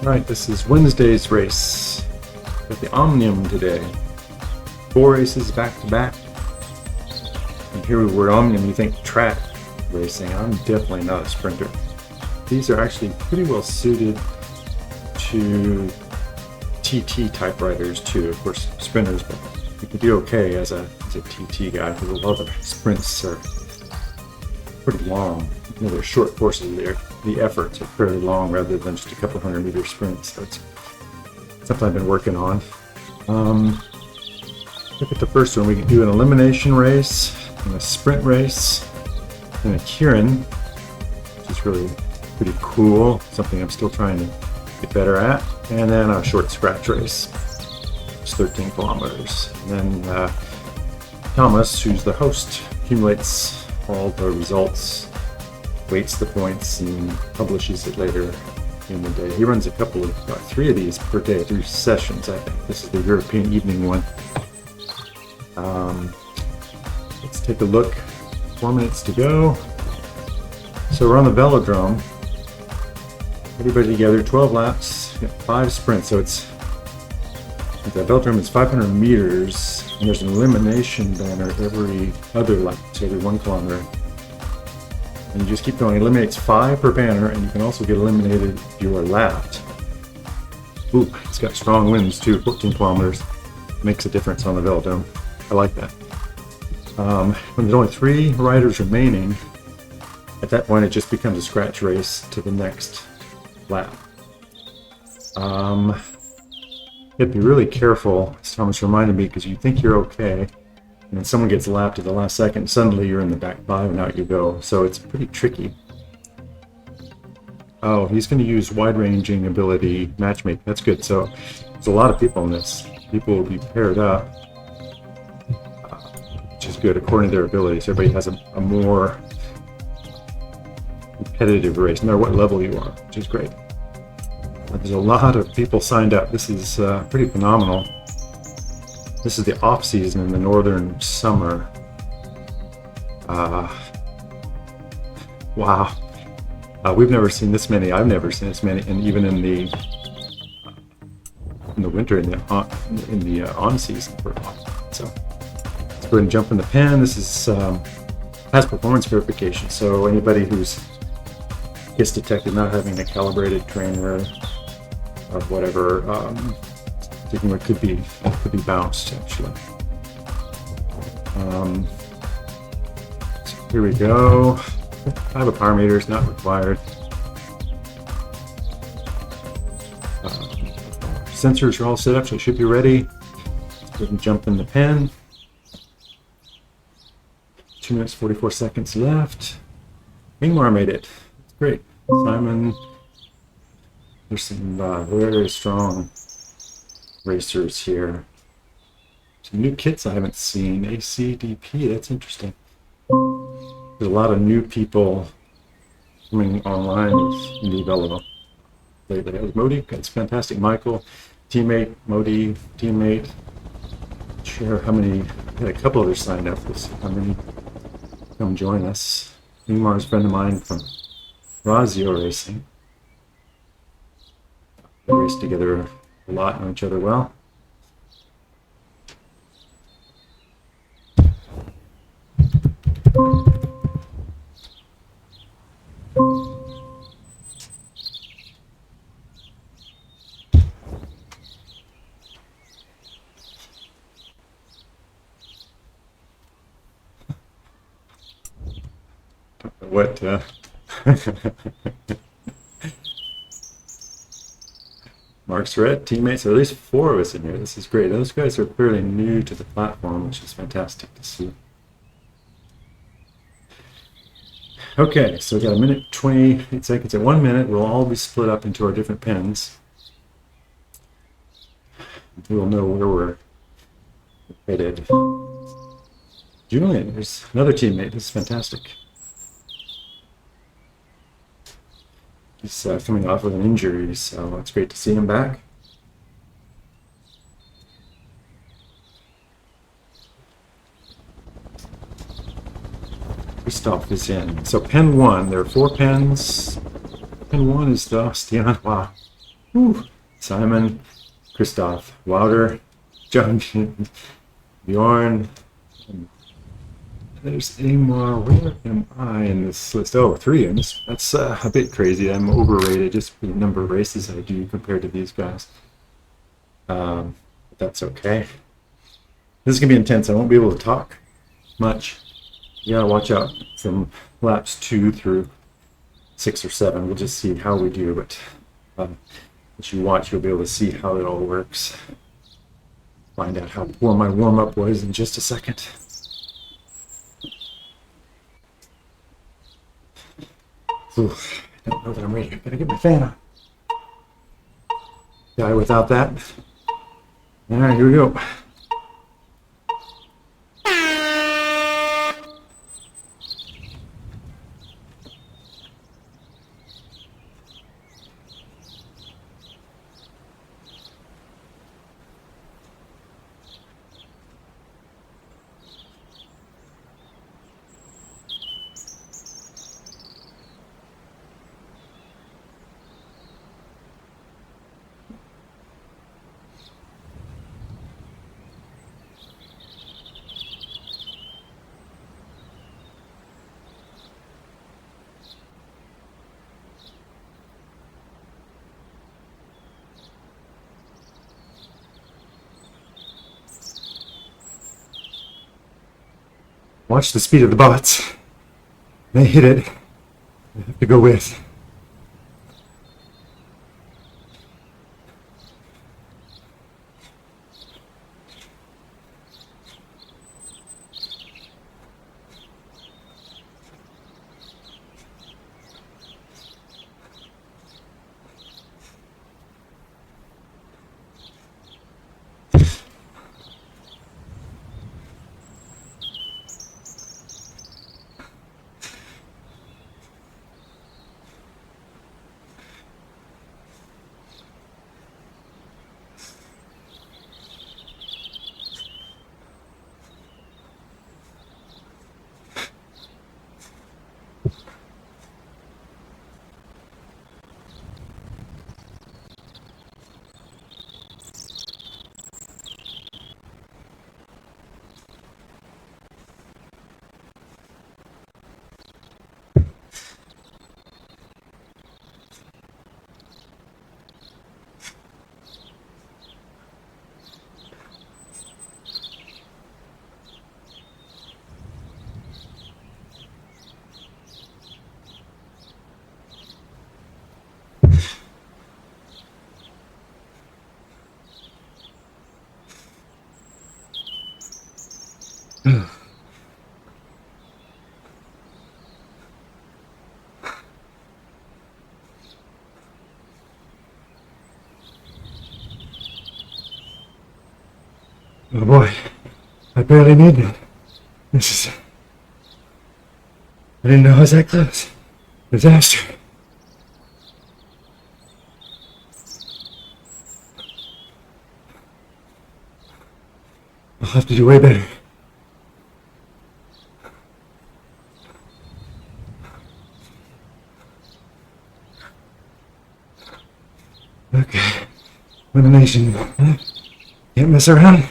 Alright, this is Wednesday's race. Got the Omnium today. 4 races back to back. And here we were Omnium, you think track racing. I'm definitely not a sprinter. These are actually pretty well suited to TT type riders too. Of course, sprinters, but you can do okay as a TT guy because a lot of the sprints are pretty long. You know, they're short courses there. The efforts are fairly long rather than just a couple 100-meter sprints. So it's something I've been working on. Look at the first one. We can do an elimination race, and a sprint race, and a Keirin, which is really pretty cool. Something I'm still trying to get better at. And then a short scratch race. It's 13 kilometers. And then Thomas, who's the host, accumulates all the results, weights the points, and publishes it later in the day. He runs a couple of, 3 of these per day, 3 sessions, I think. This is the European evening one. Let's take a look. 4 minutes to go. So we're on the velodrome. Everybody together, 12 laps, 5 sprints. So it's, the velodrome is 500 meters, and there's an elimination banner every other lap, so every 1 kilometer. And you just keep going. It eliminates 5 per banner, and you can also get eliminated if you are lapped. Ooh, it's got strong winds too, 14 kilometers. Makes a difference on the velodrome. I like that. When there's only 3 riders remaining, at that point it just becomes a scratch race to the next lap. You have to be really careful, as Thomas reminded me, because you think you're okay, and then someone gets lapped at the last second, suddenly you're in the back 5 and out you go. So it's pretty tricky. Oh, he's going to use wide-ranging ability matchmaking. That's good. So there's a lot of people in this. People will be paired up, which is good according to their abilities. Everybody has a more competitive race, no matter what level you are, which is great. There's a lot of people signed up. This is pretty phenomenal. This is the off season in the northern summer. Wow. We've never seen this many. I've never seen this many, and even in the winter, in the on season for so let's go ahead and jump in the pen. This is past performance verification. So anybody who's gets detected not having a calibrated trainer or whatever, thinking it could be bounced actually. So here we go. I have a power meter, is not required. Sensors are all set up, so it should be ready. Let's go ahead and jump in the pen. 2 minutes 44 seconds left. Ingmar made it. That's great. Simon. There's some very strong racers here. Some new kits I haven't seen. ACDP, that's interesting. There's a lot of new people coming online with IndieVelo lately. That was Modi, that's fantastic. Michael, teammate, Modi, teammate. Not sure how many, had a couple others signed up. We'll see how many come join us. Ingmar's a friend of mine from Rasio Racing. We race together a lot, know each other well. What Mark's red teammates, so at least 4 of us in here. This is great. Those guys are fairly new to the platform, which is fantastic to see. Okay, so we got 1 minute 28 seconds. At 1 minute, we'll all be split up into our different pens. We'll know where we're headed. Julian, there's another teammate. This is fantastic. He's coming off with an injury, so it's great to see him back. Christoph is in. So pen 1, there are 4 pens. Pen 1 is the Stian. Wow. Whew. Simon, Christoph, Wouter, Jorgen, Bjorn. There's Ingmar. Where am I in this list? Oh, 3. That's a bit crazy. I'm overrated just for the number of races I do compared to these guys. But that's okay. This is going to be intense. I won't be able to talk much. You gotta watch out from laps 2 through 6 or 7. We'll just see how we do. But as you watch, you'll be able to see how it all works. Find out how poor my warm-up was in just a second. Ooh, I don't know that I'm ready. I gotta get my fan on. Die without that. All right, here we go. Watch the speed of the bots. They hit it. I have to go with. Oh boy, I barely made it. This is... I didn't know I was that close. Disaster. I'll have to do way better. Okay. Elimination. Can't mess around.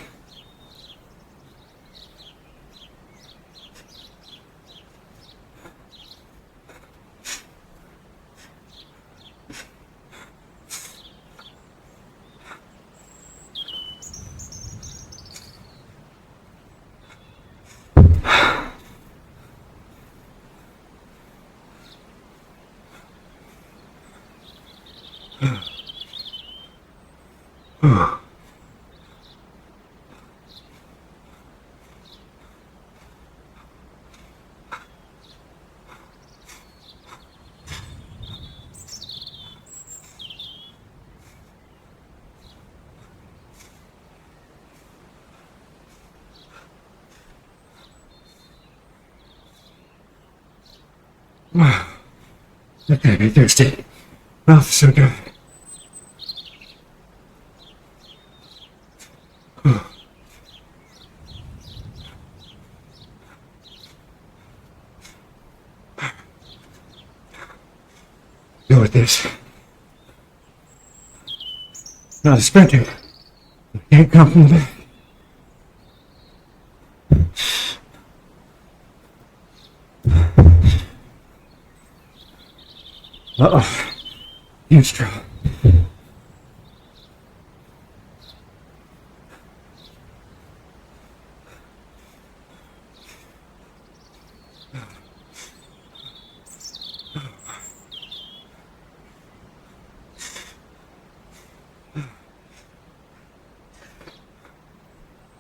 I'm gonna be thirsty. Mouth is so good. Go with this. Not a sprinter. Can't come from the back. Uh-oh. Huge trouble.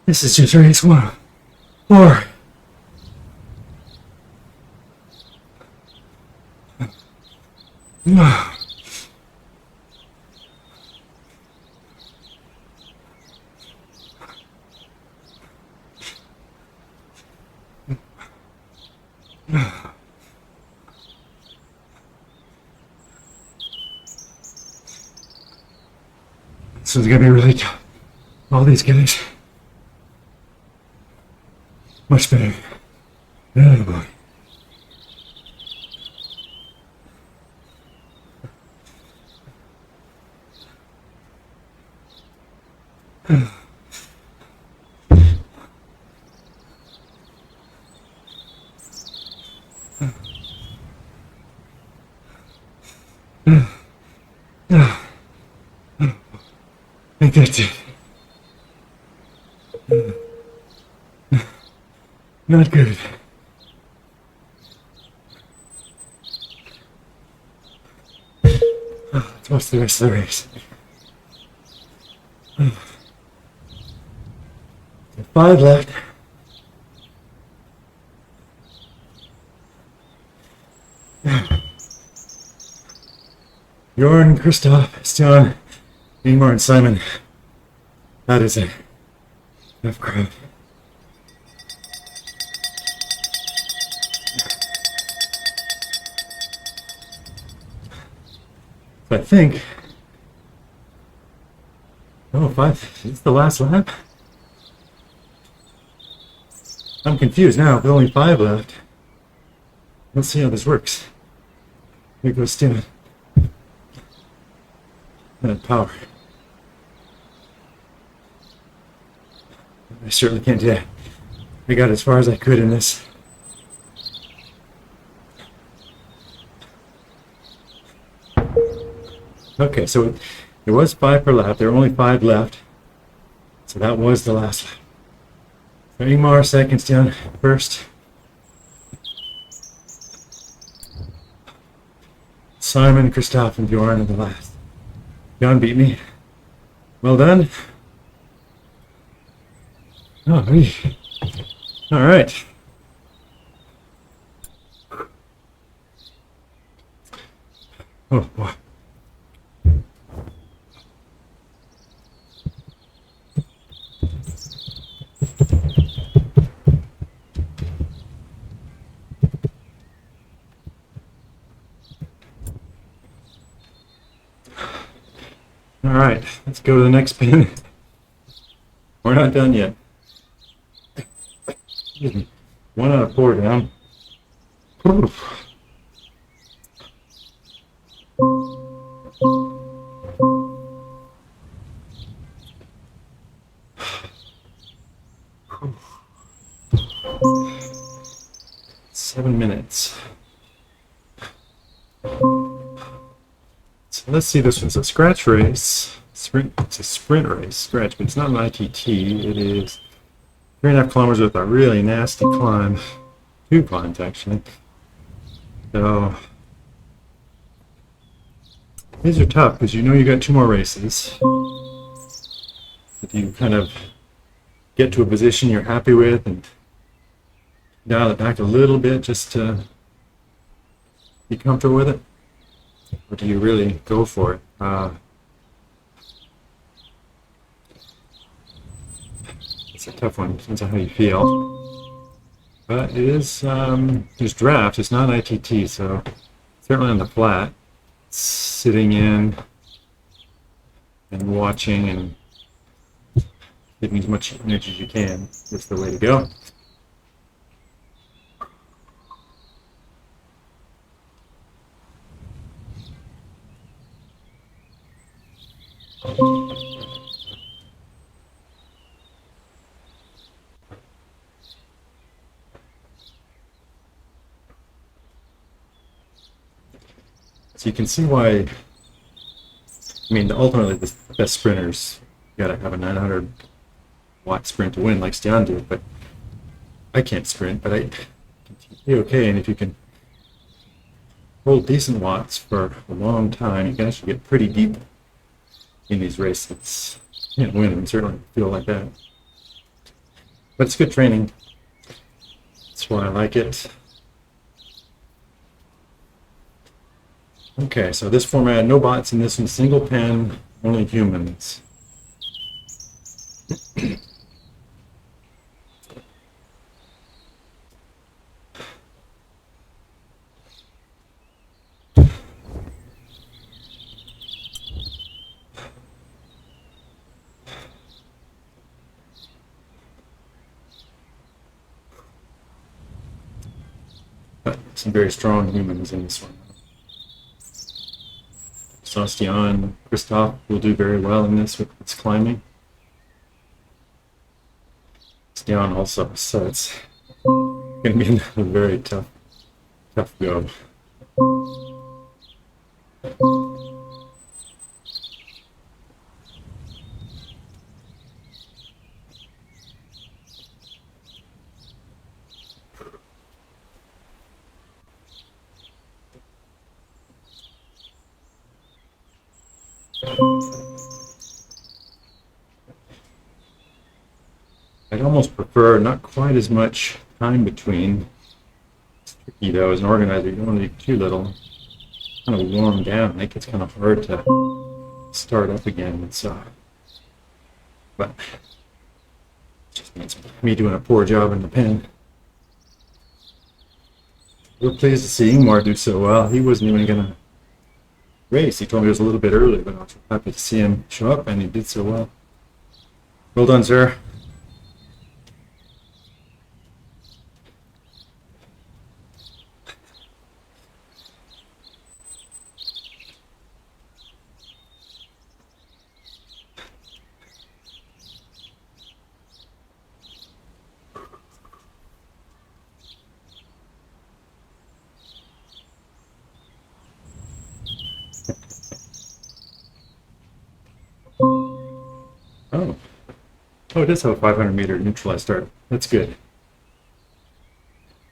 This is just race 1. 4. This is gonna be really tough. All these guys. Much better. Oh boy. I think that's it. Not good. Let's watch the rest of the race. 5 left. Jorgen, Christoph, Stian, Ingmar, and Simon. That is it. Enough crowd. I think. Oh, 5. Is this the last lap? I'm confused now. With only 5 left. Let's see how this works. Here goes Stian. Power. I certainly can't do that. I got as far as I could in this. Okay, so it was 5 per lap. There were only 5 left. So that was the last lap. So Ingmar second, Stian first. Simon, Christoph, and Bjorn in the last. John beat me. Well done. Oh, hey. All right. Oh, boy. All right, let's go to the next pin. We're not done yet. Excuse me. 1 out of 4 down. Oof. Seven minutes. So let's see, this one's a scratch race. It's a sprint race, scratch, but it's not an ITT. It is 3.5 kilometers with a really nasty climb. 2 climbs, actually. So these are tough because you know you got 2 more races. If you kind of get to a position you're happy with and dial it back a little bit just to be comfortable with it, or do you really go for it? It's a tough one. Depends on how you feel. But it is there's draft. It's not ITT, so certainly on the flat, sitting in and watching and giving as much energy as you can is the way to go. So you can see why, I mean, ultimately the best sprinters, you gotta have a 900-watt sprint to win like Stian did, but I can't sprint, but I can be okay, and if you can hold decent watts for a long time, you can actually get pretty deep in these races. You can't win and certainly feel like that. But it's good training. That's why I like it. Okay, so this format, no bots in this one, single pen, only humans. But some very strong humans in this one. Stian, Christoph will do very well in this with its climbing. Stian also, so it's going to be a very tough go. I'd almost prefer not quite as much time between. It's tricky though, as an organizer, you don't want to do too little. Kind of warm down, it gets kind of hard to start up again. So, but it just means me doing a poor job in the pen. We're pleased to see Ingmar do so well. He wasn't even gonna race. He told me it was a little bit early, but I was happy to see him show up, and he did so well. Well done, sir. Oh, it does have a 500-meter neutralized start. That's good.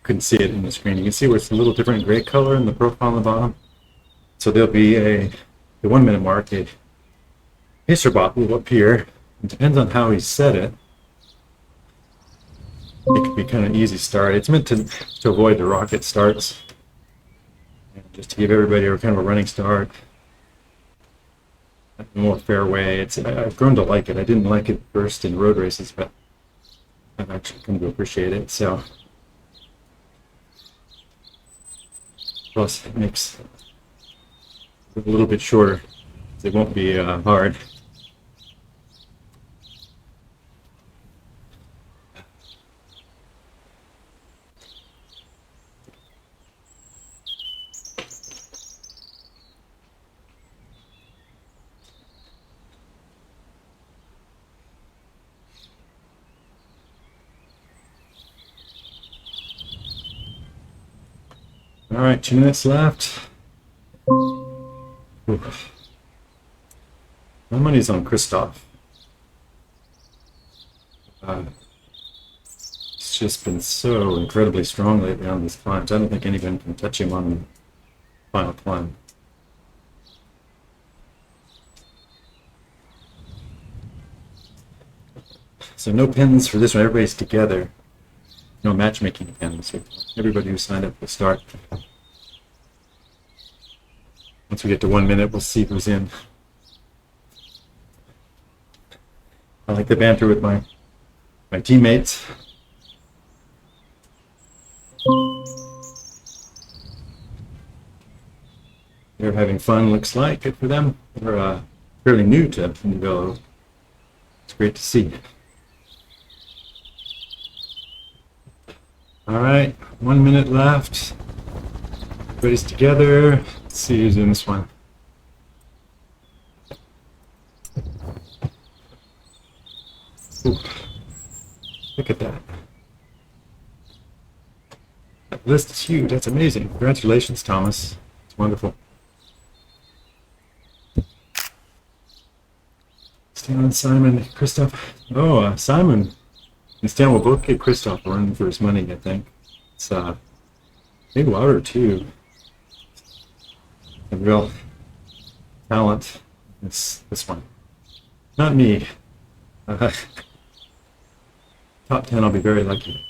Couldn't see it in the screen. You can see where it's a little different gray color in the profile on the bottom. So there'll be the 1 minute mark, a pacer bot will appear. It depends on how he set it. It could be kind of easy start. It's meant to avoid the rocket starts. And just to give everybody a kind of a running start. More fairway. I've grown to like it. I didn't like it first in road races, but I've actually come to appreciate it. So, plus it makes it a little bit shorter. It won't be hard. All right, 2 minutes left. Oof. My money's on Christoph. It's just been so incredibly strong lately on these climbs. I don't think anyone can touch him on the final climb. So no pins for this one. Everybody's together. No matchmaking pins. Everybody who signed up will start. Once we get to 1 minute, we'll see who's in. I like the banter with my teammates. They're having fun, looks like. Good for them. They're fairly new to IndieVelo. It's great to see. All right, 1 minute left. Everybody's together. Let's see who's in this one. Ooh, look at that. That list is huge. That's amazing. Congratulations, Thomas. It's wonderful. Stan, Simon, Christoph. Oh, Simon and Stan will both get Christoph a run for his money, I think. It's big water too. A real talent. This one. Not me. Top 10, I'll be very lucky.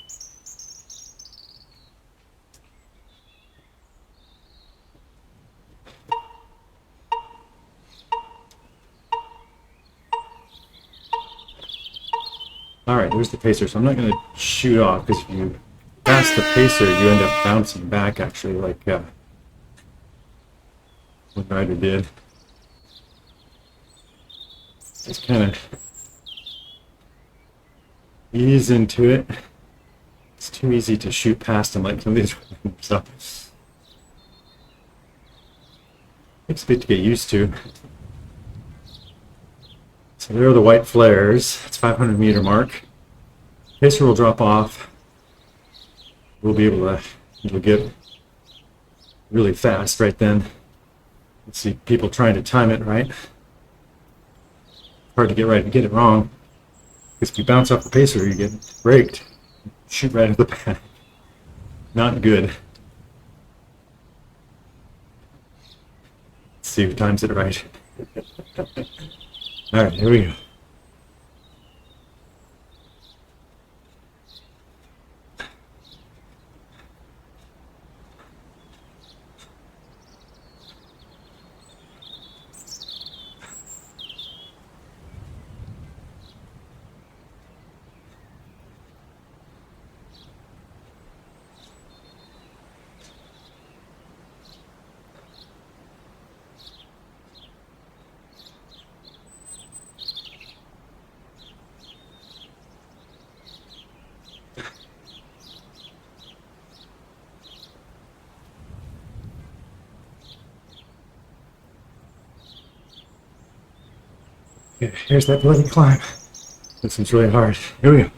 Alright, there's the pacer. So I'm not going to shoot off, because if you pass the pacer, you end up bouncing back, actually, like what Ryder did. Just kind of ease into it. It's too easy to shoot past him like some of these so takes a bit to get used to. So there are the white flares. It's 500-meter mark. Pacer will drop off. We'll be able to it'll get really fast right then. Let's see people trying to time it right. Hard to get right and get it wrong. Because if you bounce off the pacer, you get braked. Shoot right at the back. Not good. Let's see who times it right. Alright, here we go. Okay, here's that bloody climb. This one's really hard. Here we go.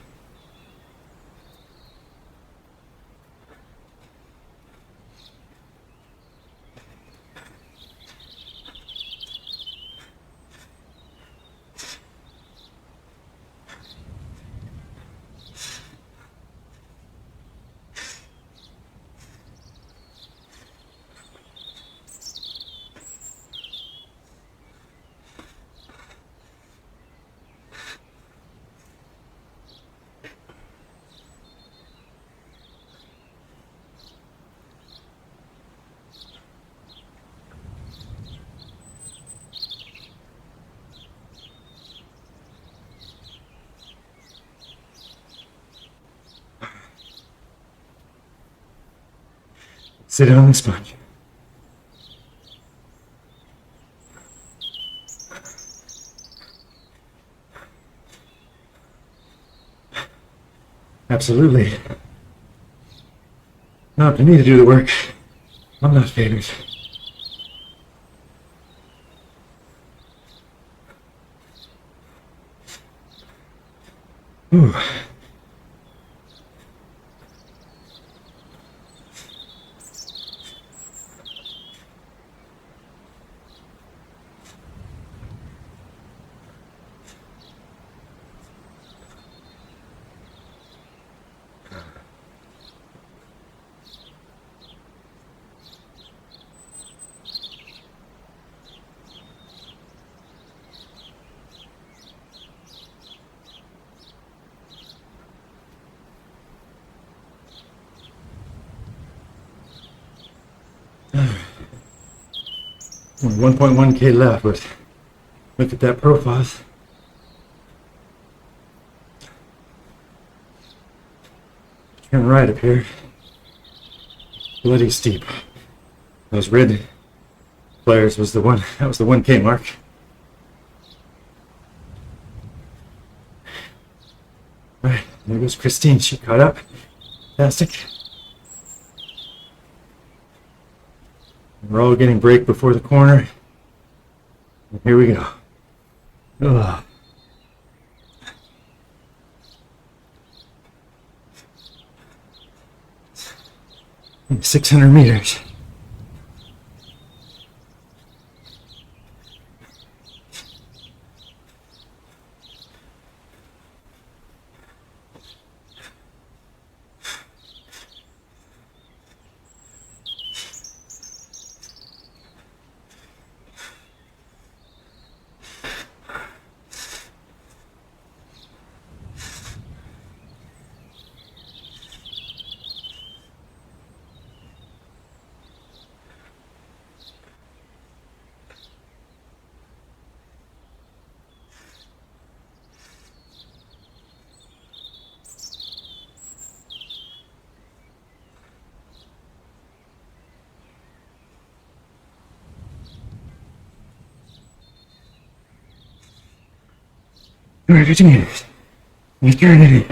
Sit on the sponge. Absolutely. Not up to me to do the work. I'm not favored. Ooh. Only 1.1K left, but look at that profile. Turn right up here. Bloody steep. Those red flares was the one. That was the 1K mark. Right, there goes Christine. She caught up. Fantastic. We're all getting brake before the corner. And here we go. Ugh. And 600 meters. 15 minutes. Eternity.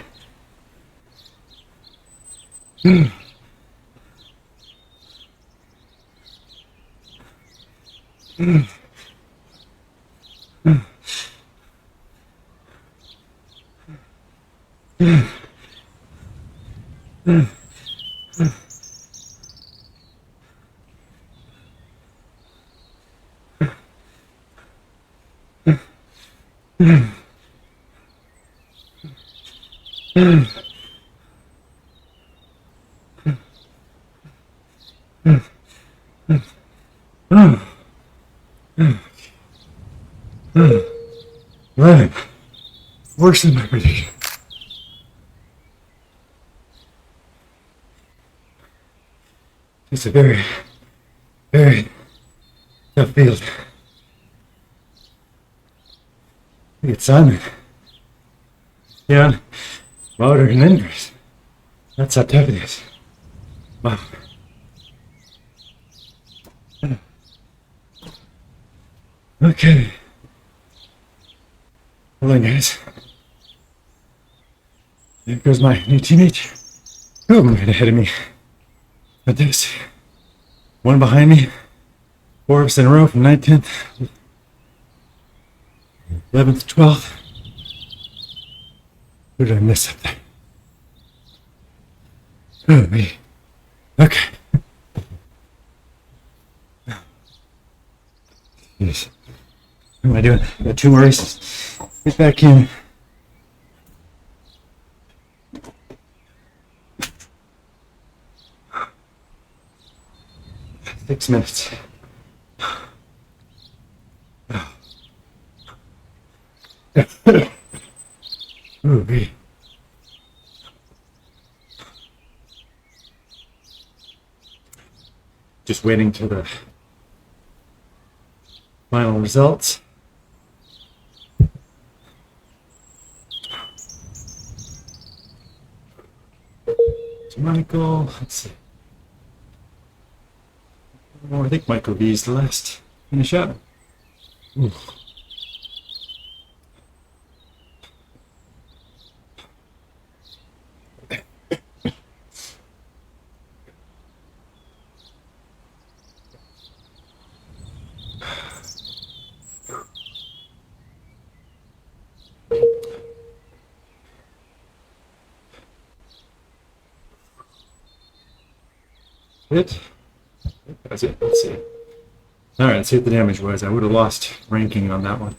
Right. Worse than my prediction. It's a very, very tough field. Look at Simon. Yeah, Louder and Ingmar. That's how tough it is. Wow. Okay. Hold on, guys. There goes my new teammate. Two of them right ahead of me. But there's one behind me. 4 of us in a row from 19th, 11th, 12th. Who did I miss up there? Oh, me. Okay. Jeez. What am I doing? Got 2 more races. Get back in. Six minutes. Ooh, me. Just waiting to the final results. So Michael, let's see. Oh, I think Michael B is the last finish up. Ooh. It. That's it. Let's see. All right, let's see what the damage was. I would have lost ranking on that one.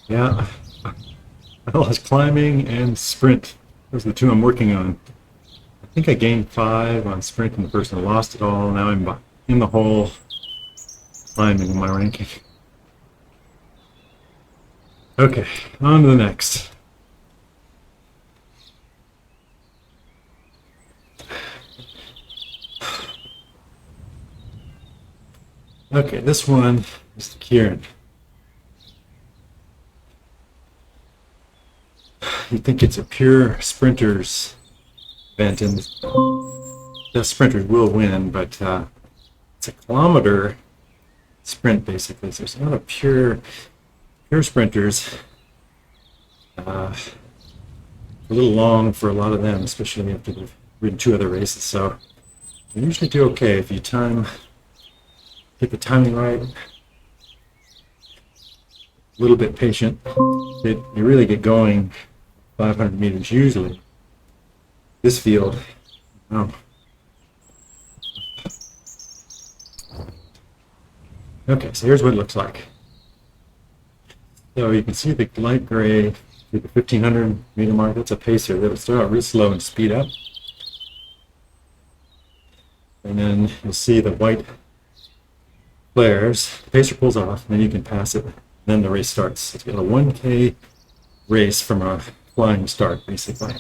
Yeah, I lost climbing and sprint. Those are the 2 I'm working on. I think I gained 5 on sprint and the person lost it all. Now I'm in the hole climbing my ranking. Okay, on to the next. Okay, this one is Keirin. You think it's a pure sprinters event, and the sprinters will win, but it's a kilometer sprint basically. So it's not a pure sprinters. A little long for a lot of them, especially after they've ridden 2 other races. So you usually do okay if you get the timing right, a little bit patient. You really get going 500 meters usually. This field, oh. Okay, so here's what it looks like. So you can see the light gray, the 1500 meter mark, that's a pacer. That'll start out real slow and speed up. And then you'll see the white flares, the pacer pulls off, and then you can pass it, then the race starts. It's got a 1K race from a flying start, basically.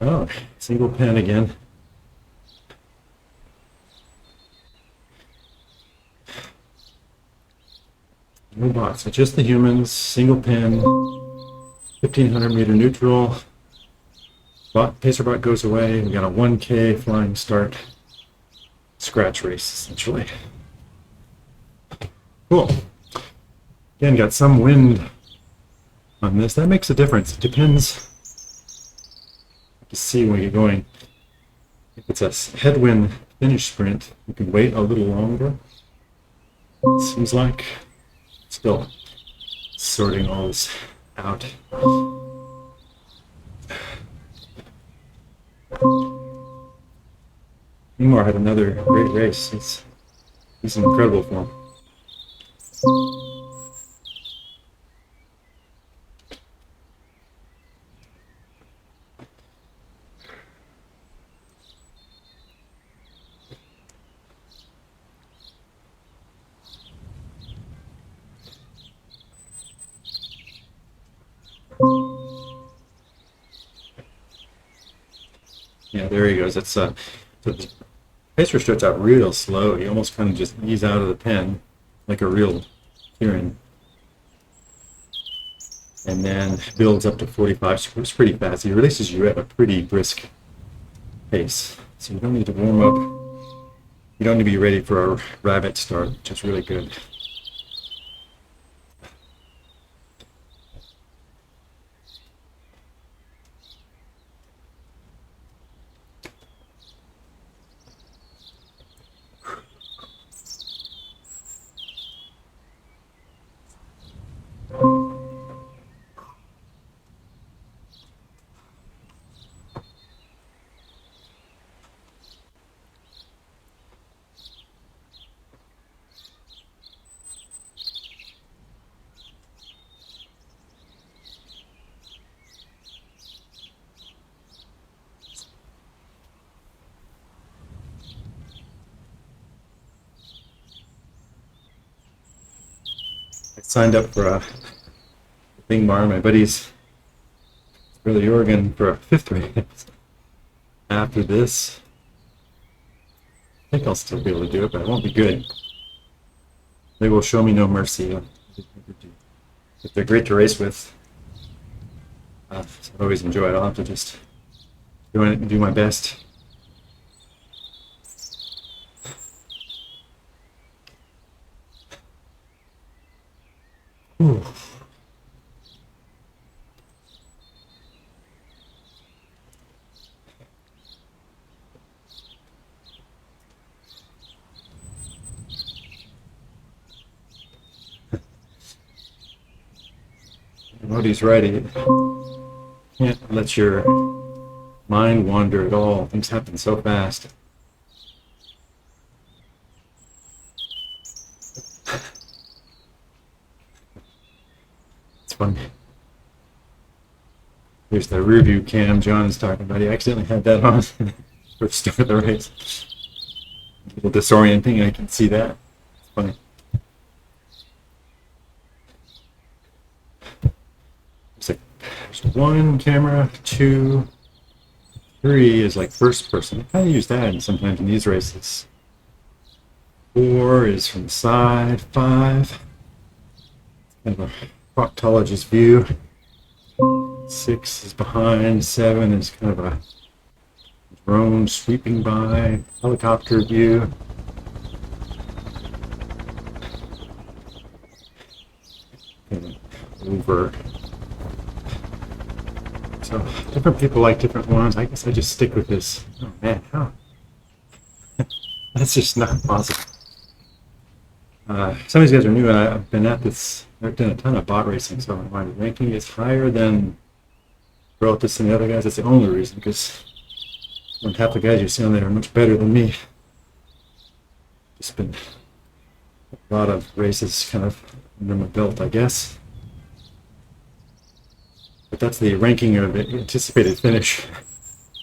Oh, single pen again. No bots, so just the humans, single pen, 1500 meter neutral. Pacer bot goes away. We got a 1K flying start. scratch race, essentially. Cool. Again, got some wind on this. That makes a difference. It depends. To see when you're going. If it's a headwind finish sprint, you can wait a little longer. It seems like. Still sorting all this out. Ingmar had another great race. He's in incredible form. Yeah, there he goes. That's so the pacer starts out real slow. You almost kind of just ease out of the pen like a real Keirin, and then builds up to 45. So it's pretty fast. He releases you at a pretty brisk pace, so you don't need to warm up. You don't need to be ready for a rabbit start, which is really good. I signed up for a Ingmar. My buddy's really Jorgen for a 5th race. After this, I think I'll still be able to do it, but it won't be good. They will show me no mercy. But they're great to race with. I always enjoy it. I'll have to just do my best. Ooh. Nobody's ready. Can't let your mind wander at all. Things happen so fast. It's funny. Here's the rear view cam John is talking about. He accidentally had that on for the start of the race. A little disorienting, I can see that. It's funny. There's 1 camera, 2, 3 is like first person. I kind of use that sometimes in these races. 4 is from the side, 5, kind of a proctologist view. 6 is behind, 7 is kind of a drone sweeping by, helicopter view. Over. So different people like different ones. I guess I just stick with this. Oh man, how? That's just not possible. Some of these guys are new, and I've been at this. I've done a ton of bot racing, so my ranking is higher than relative to the other guys. That's the only reason, because half the guys you see on there are much better than me. Just been a lot of races kind of under my belt, I guess. But that's the ranking of the anticipated finish.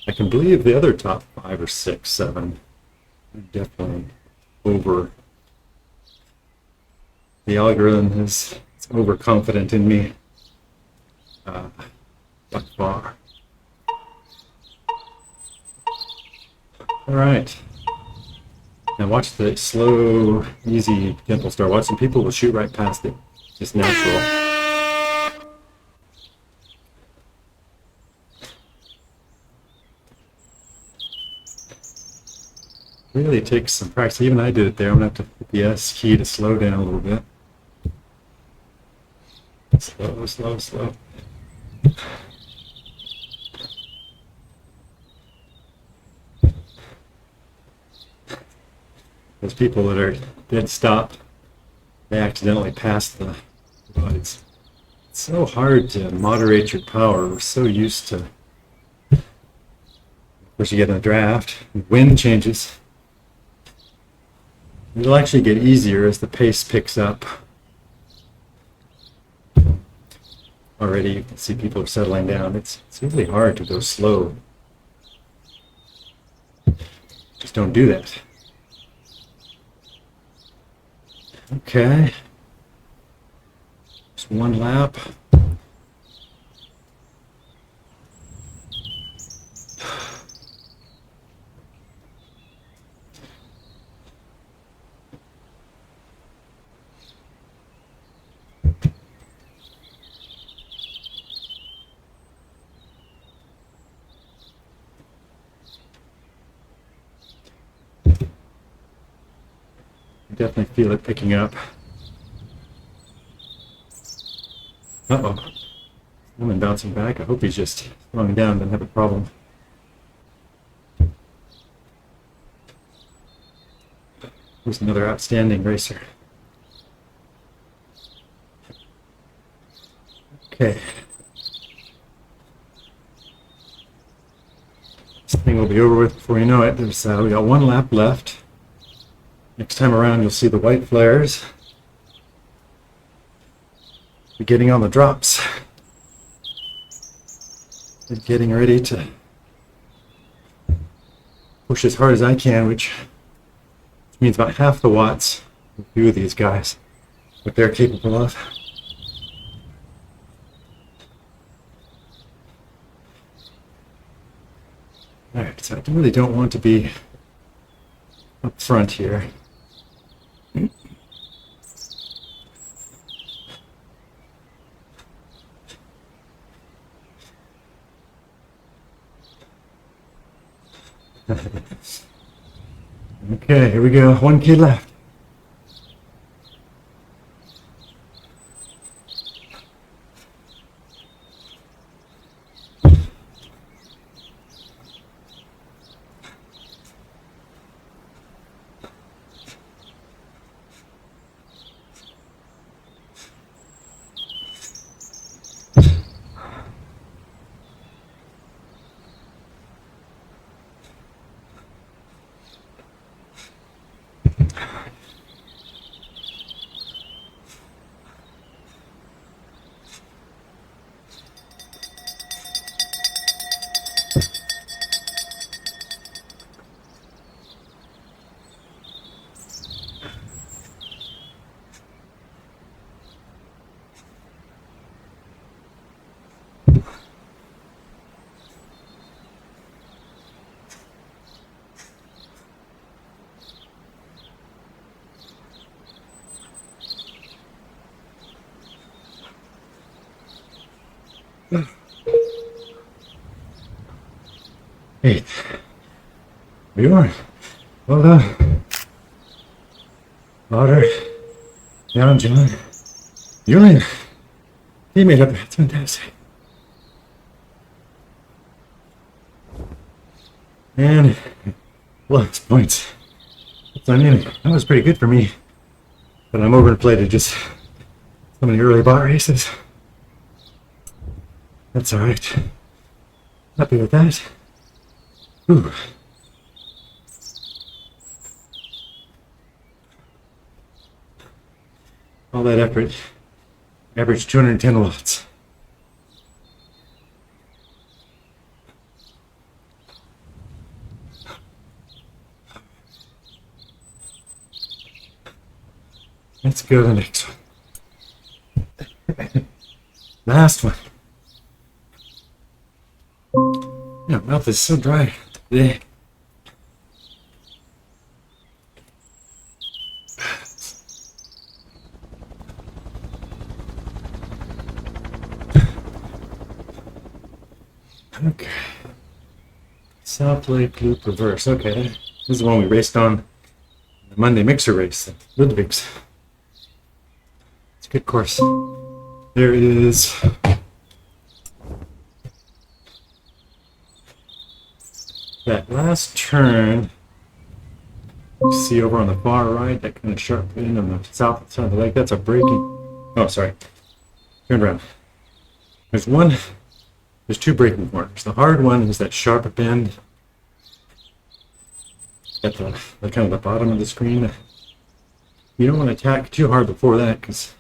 I can believe the other top 5 or 6, 7 are definitely over. The algorithm is overconfident in me by far. All right. Now watch the slow, easy, gentle start. Watch some people will shoot right past it. Just natural. Really takes some practice. Even I did it there. I'm gonna have to hit the S key to slow down a little bit. Slow, slow, slow. Those people that are dead stop, they accidentally pass the it's so hard to moderate your power. We're so used to, of course, you get in a draft, wind changes. It'll actually get easier as the pace picks up. Already you can see people are settling down. It's really hard to go slow. Just don't do that. Okay. Just one lap. Definitely feel it picking up. Uh-oh. I'm bouncing back. I hope he's just slowing down, doesn't have a problem. Who's another outstanding racer? Okay. This thing will be over with before you know it. There's we got one lap left. Next time around, you'll see the white flares. Be getting on the drops. And getting ready to push as hard as I can, which means about half the watts of a few of these guys, what they're capable of. Alright, so I really don't want to be up front here. Okay, here we go. 1K left. Eight. Bjorn. Well done. Lauder. Jan, John. Julian. He made up. That's fantastic. And plus points. I mean, that was pretty good for me. But I'm overinflated just so many early bot races. That's alright. Happy with that. Ooh. All that effort. Average 210 watts. Let's go to the next one. Last one. Yeah, my mouth is so dry today. Okay. South Lake Loop Reverse. Okay. This is the one we raced on the Monday mixer race at Ludwig's. It's a good course. There is that last turn you see over on the far right, that kind of sharp bend on the south side of the lake. That's a braking. Oh, sorry. Turn around. There's two braking corners. The hard one is that sharp bend at the kind of the bottom of the screen. You don't want to attack too hard before that because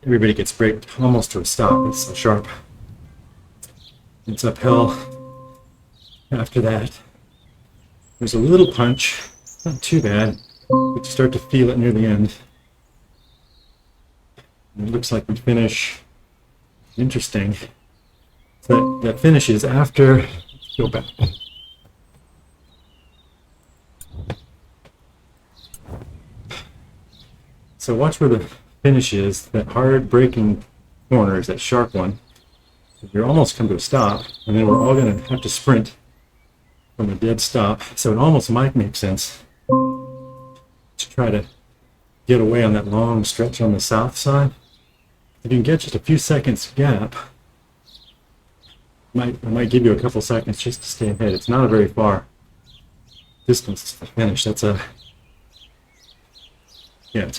everybody gets braked almost to a stop. It's so sharp. It's uphill. After that, there's a little punch. Not too bad, but you start to feel it near the end. And it looks like we finish. Interesting. That finishes after. Go back. So watch where the finish is. That hard braking corner is that sharp one. You're almost come to a stop, and then we're all going to have to sprint from a dead stop. So it almost might make sense to try to get away on that long stretch on the south side. If you can get just a few seconds gap, it might give you a couple seconds just to stay ahead. It's not a very far distance to the finish. It's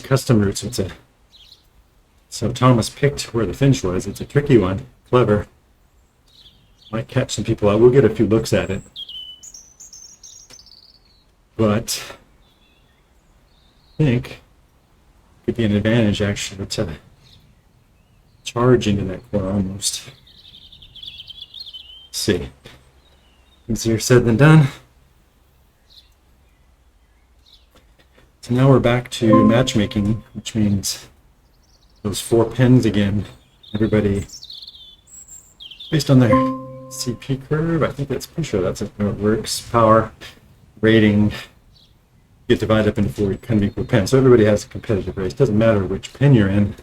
custom routes. So Thomas picked where the finish was. It's a tricky one, clever. Might catch some people out. We'll get a few looks at it. But I think it could be an advantage actually to charge into that corner almost. Let's see. Easier said than done. So now we're back to matchmaking, which means those 4 pins again. Everybody, based on their CP curve, I think that's pretty sure that's how it works. Power, rating, get divided up into 4 kind of equal pins. So everybody has a competitive race. Doesn't matter which pin you're in.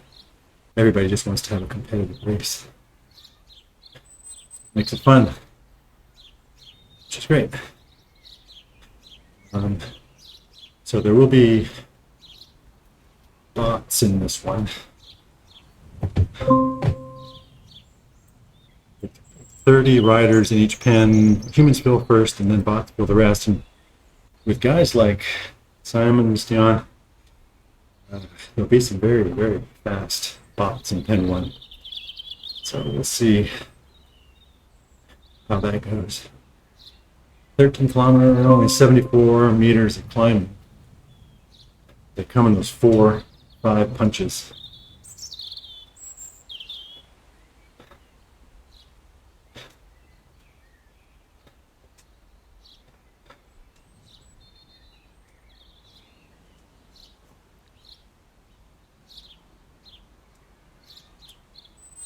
Everybody just wants to have a competitive race. Makes it fun, which is great. So there will be bots in this one. 30 riders in each pen. Humans fill first, and then bots fill the rest. And with guys like Simon and Stian, there'll be some very, very fast bots in pen 1. So we'll see how that goes. 13 kilometers, only 74 meters of climbing. They come in those 4-5 punches.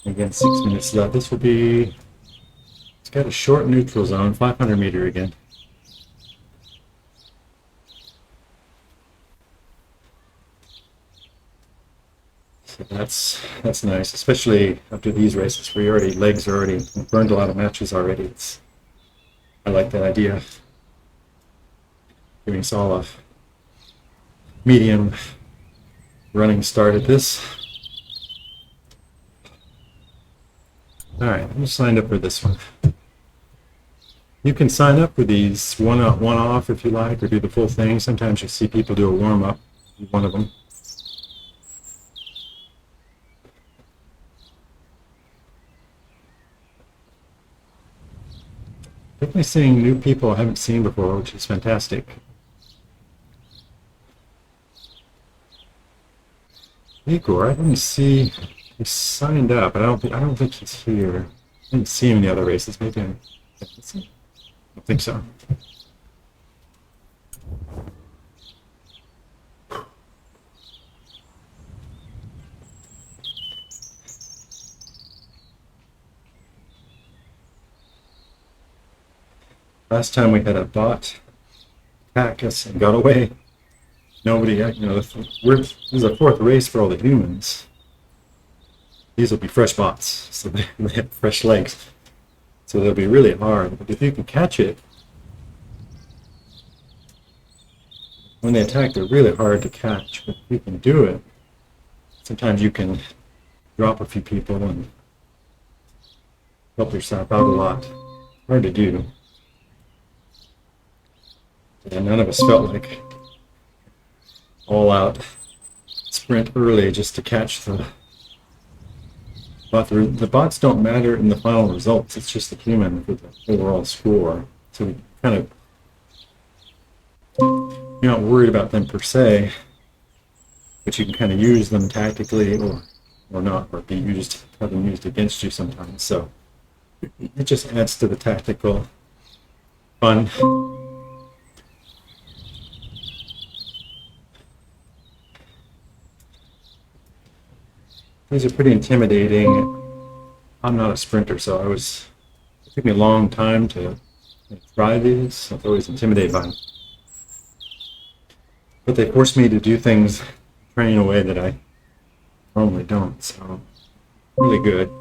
Again, 6 minutes left. This will be, it's got a short neutral zone, 500 meter again. So that's nice, especially after these races where legs are already burned a lot of matches already. I like that idea. Giving us all a medium running start at this. Alright, I'm signed up for this one. You can sign up for these one off if you like, or do the full thing. Sometimes you see people do a warm-up, one of them. Definitely seeing new people I haven't seen before, which is fantastic. Igor, I didn't see he signed up. I don't think he's here. I didn't see him in the other races. Maybe I don't think so. Last time we had a bot attack us and got away. Nobody, this is a 4th race for all the humans. These will be fresh bots, so they have fresh legs. So they'll be really hard. But if you can catch it, when they attack, they're really hard to catch, but if you can do it, sometimes you can drop a few people and help yourself out a lot. Hard to do. And none of us felt like all out sprint early just to catch the bot. The bots don't matter in the final results. It's just the human for the overall score. So we kind of, you're not worried about them per se, but you can kind of use them tactically or not, or be used, have them used against you sometimes. So it just adds to the tactical fun. These are pretty intimidating. I'm not a sprinter, so it took me a long time to try these. I was always intimidated by them. But they forced me to do things, train in a way that I normally don't, so really good.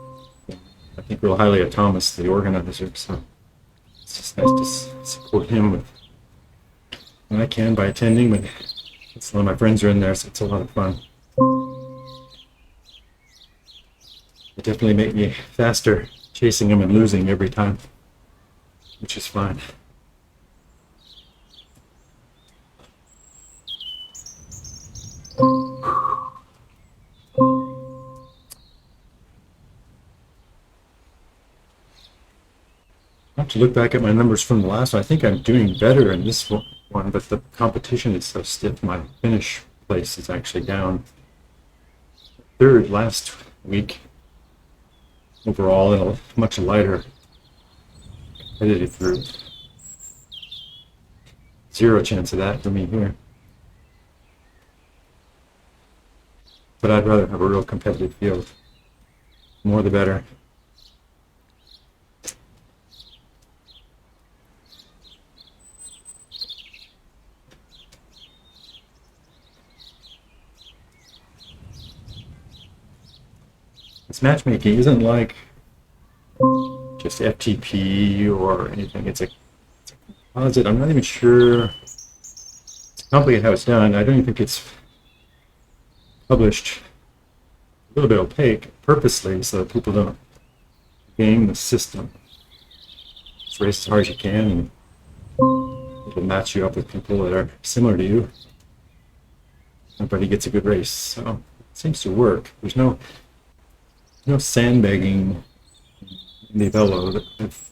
I think real highly of Thomas, the organizer, so it's just nice to support him with when I can by attending, but some of my friends are in there, so it's a lot of fun. It definitely made me faster chasing him and losing every time, which is fine. I have to look back at my numbers from the last one. I think I'm doing better in this one, but the competition is so stiff. My finish place is actually down. Third last week overall in a much lighter competitive group. Zero chance of that for me here. But I'd rather have a real competitive field. More the better. This matchmaking isn't like just FTP or anything. It's a composite. I'm not even sure. It's complicated how it's done. I don't even think it's published. A little bit opaque purposely so that people don't game the system. Just race as hard as you can and it'll match you up with people that are similar to you. Everybody gets a good race. So it seems to work. There's no sandbagging in the IndieVelo that I've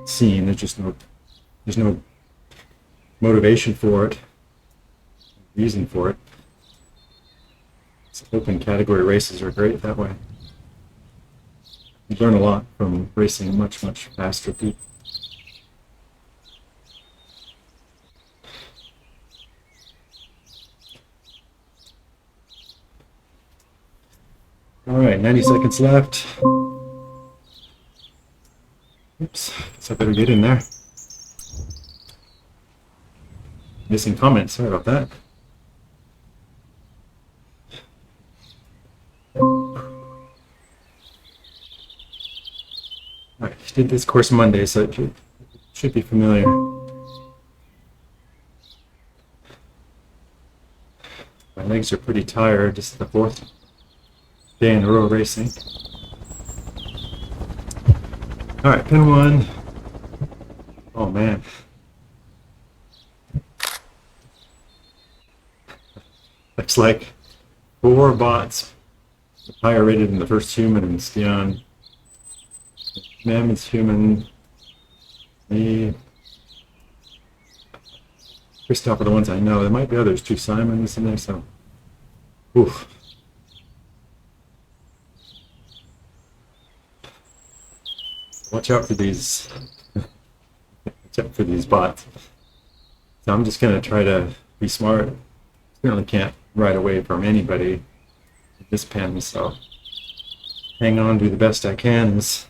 seen. There's no motivation for it, reason for it. So open category races are great that way. You learn a lot from racing much faster people. All right, 90 seconds left. Oops, guess I better get in there. Missing comments, sorry about that. All right, did this course Monday, so it should be familiar. My legs are pretty tired, just the fourth day in a row racing. All right, pin one. Oh man. Looks like 4 bots higher rated than the first human and Stian. Mammoth's human. Me. Christoph are the ones I know. There might be others too. Simon's in there, so. Oof. Watch out for these. Watch out for these bots. So I'm just gonna try to be smart. Certainly can't ride away from anybody with this pen, so hang on, do the best I can. It's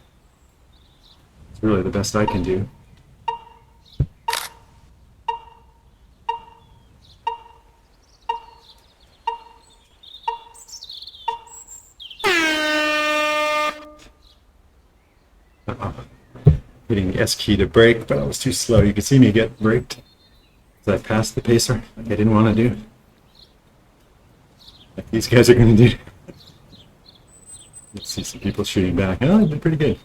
really the best I can do. Hitting the S key to brake, but I was too slow. You can see me get braked. As I passed the pacer, like I didn't want to do. Like these guys are going to do. Let's see some people shooting back. Oh, they've been pretty good.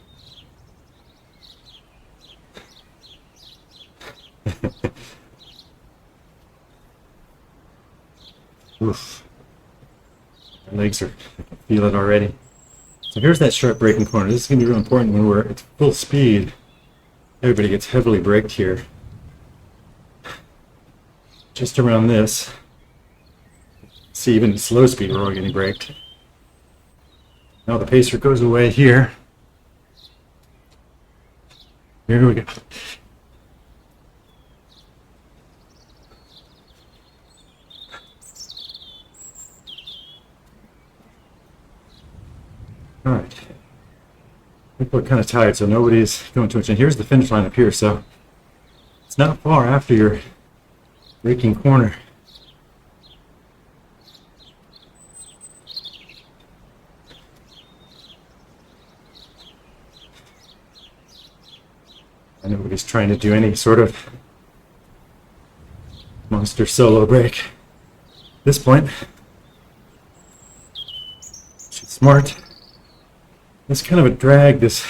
Oof. My legs are, I can feel it already. So here's that sharp braking corner. This is going to be real important when we're at full speed. Everybody gets heavily braked here. Just around this. See, even at slow speed, we're all getting braked. Now the pacer goes away here. Here we go. All right. People are kind of tired, so nobody's going too much. And here's the finish line up here, so it's not far after your braking corner. And nobody's trying to do any sort of monster solo brake. At this point, she's smart. It's kind of a drag, this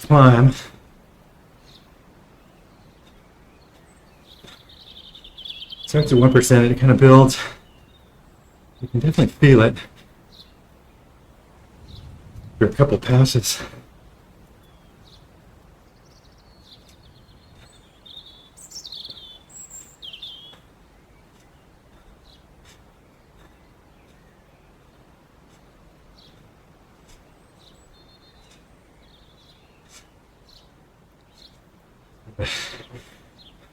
climb. Starts at 1% and it kind of builds. You can definitely feel it after a couple passes.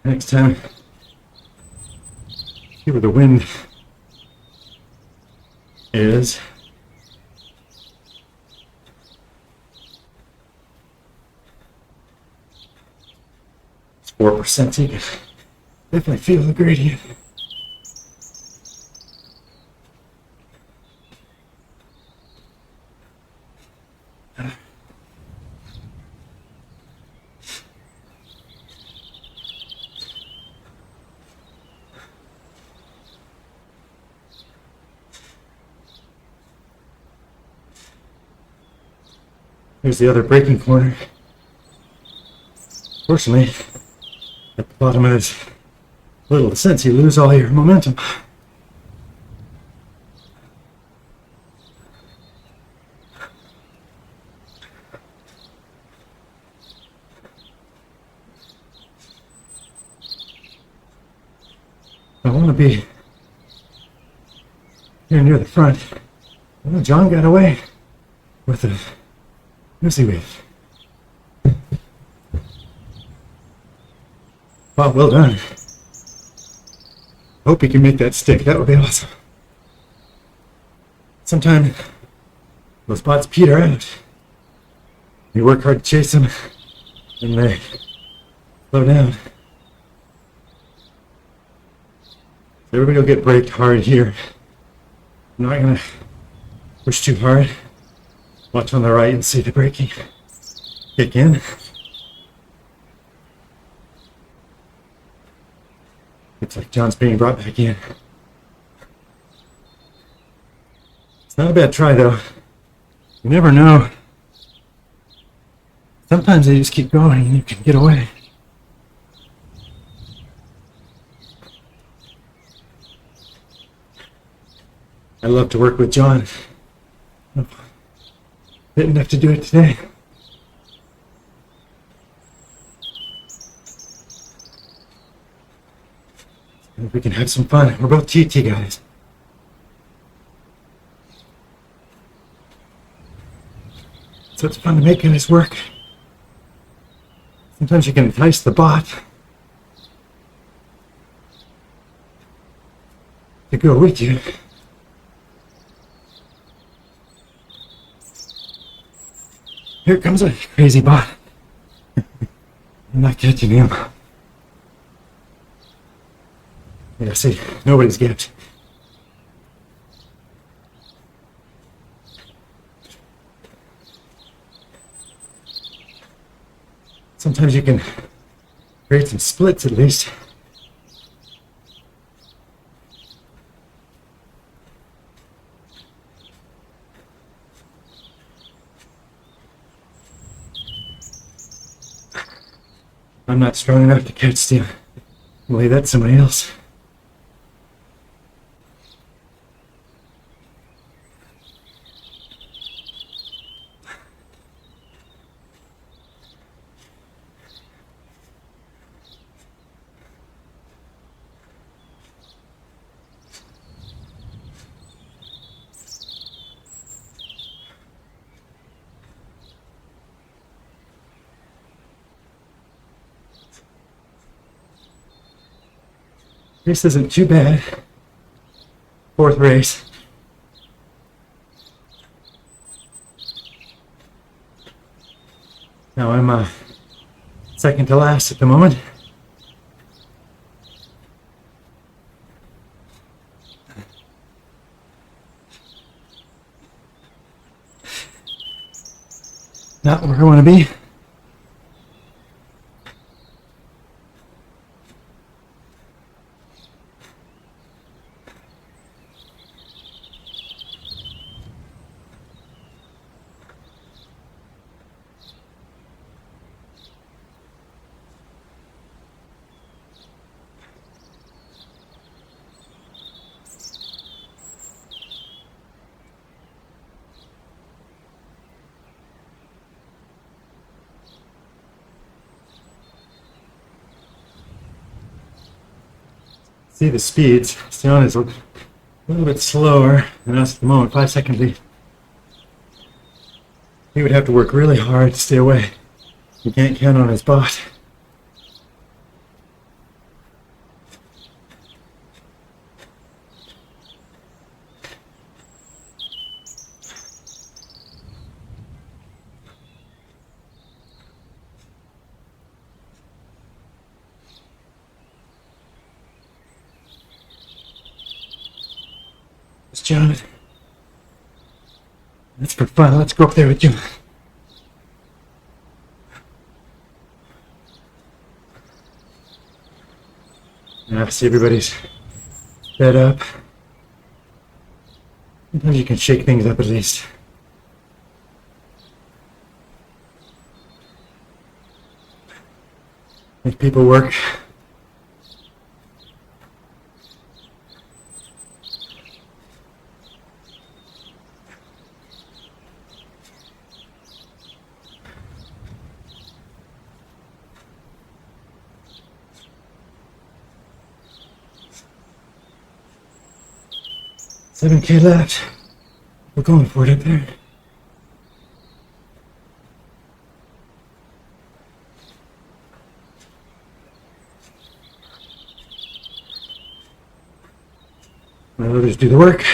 Next time, see where the wind is. It's 4%, so you can definitely feel the gradient. Here's the other braking corner. Fortunately, at the bottom of this little descent, you lose all your momentum. I want to be here near the front. Oh, John got away with a Lucy wave. Wow, well done. Hope you can make that stick. That would be awesome. Sometimes those spots peter out. You work hard to chase them, and they slow down. Everybody will get braked hard here. I'm not gonna push too hard. Watch on the right and see the braking kick in. Looks like John's being brought back in. It's not a bad try though. You never know. Sometimes they just keep going and you can get away. I love to work with John. Didn't have to do it today. And we can have some fun. We're both TT guys. So it's fun to make guys work. Sometimes you can entice the bot to go with you. Here comes a crazy bot. I'm not catching him. Yeah, see, nobody's gapped. Sometimes you can Create some splits at least. I'm not strong enough to catch steel. Believe that's somebody else. This isn't too bad. Fourth race. Now I'm second to last at the moment. Not where I want to be. See the speeds. Sion is a little bit slower than us at the moment, 5 second lead. He would have to work really hard to stay away. You can't count on his bot. John, that's for fun. Let's go up there with you. Now, see everybody's fed up. Sometimes you can shake things up at least. Make people work. $7K left. We're going for it up there. Let others do the work.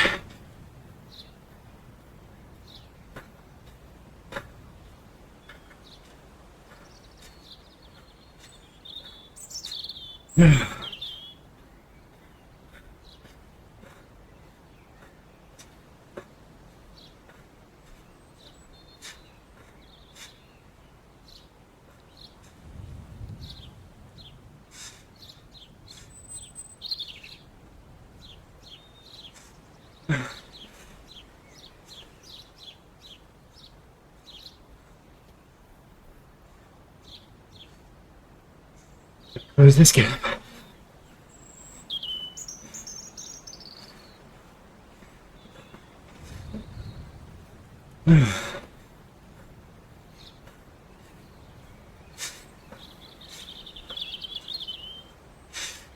Close this gap.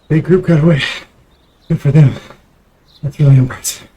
Big group got away. Good for them. That's really impressive.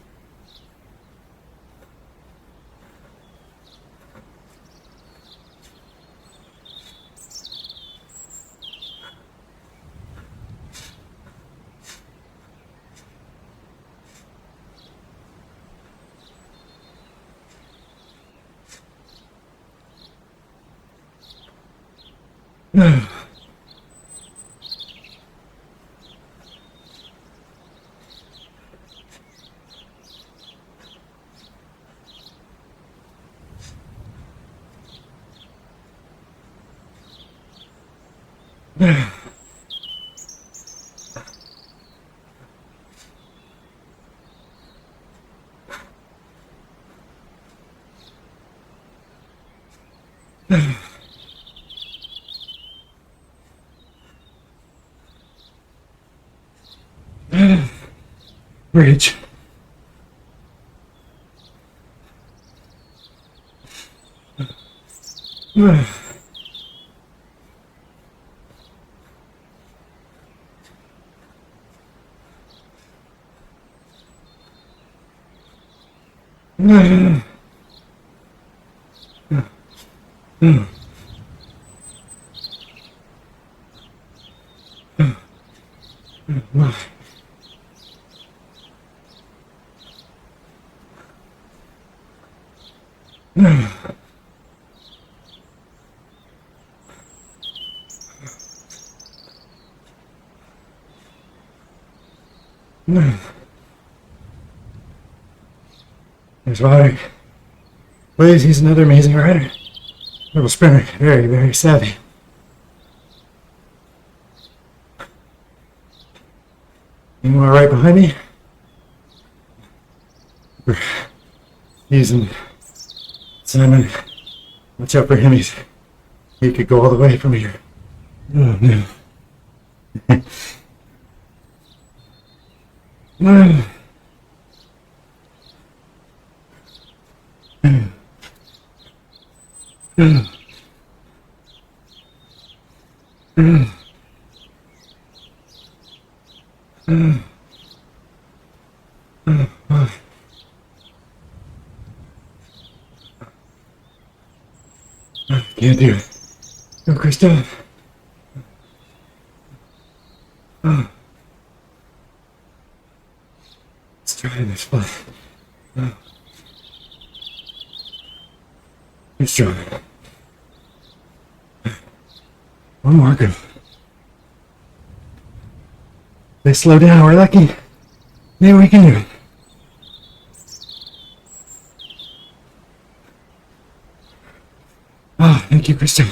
bridge. There's water. Blaze, he's another amazing rider. Little sprinter, very, very savvy. Ingmar right behind me. Using Simon. Watch out for him. He could go all the way from here. Oh no. Can't do it. Go, Krista. Let's try this one. You're strong. One more go. They slow down, we're lucky. Maybe we can do it. Oh, thank you, Krista.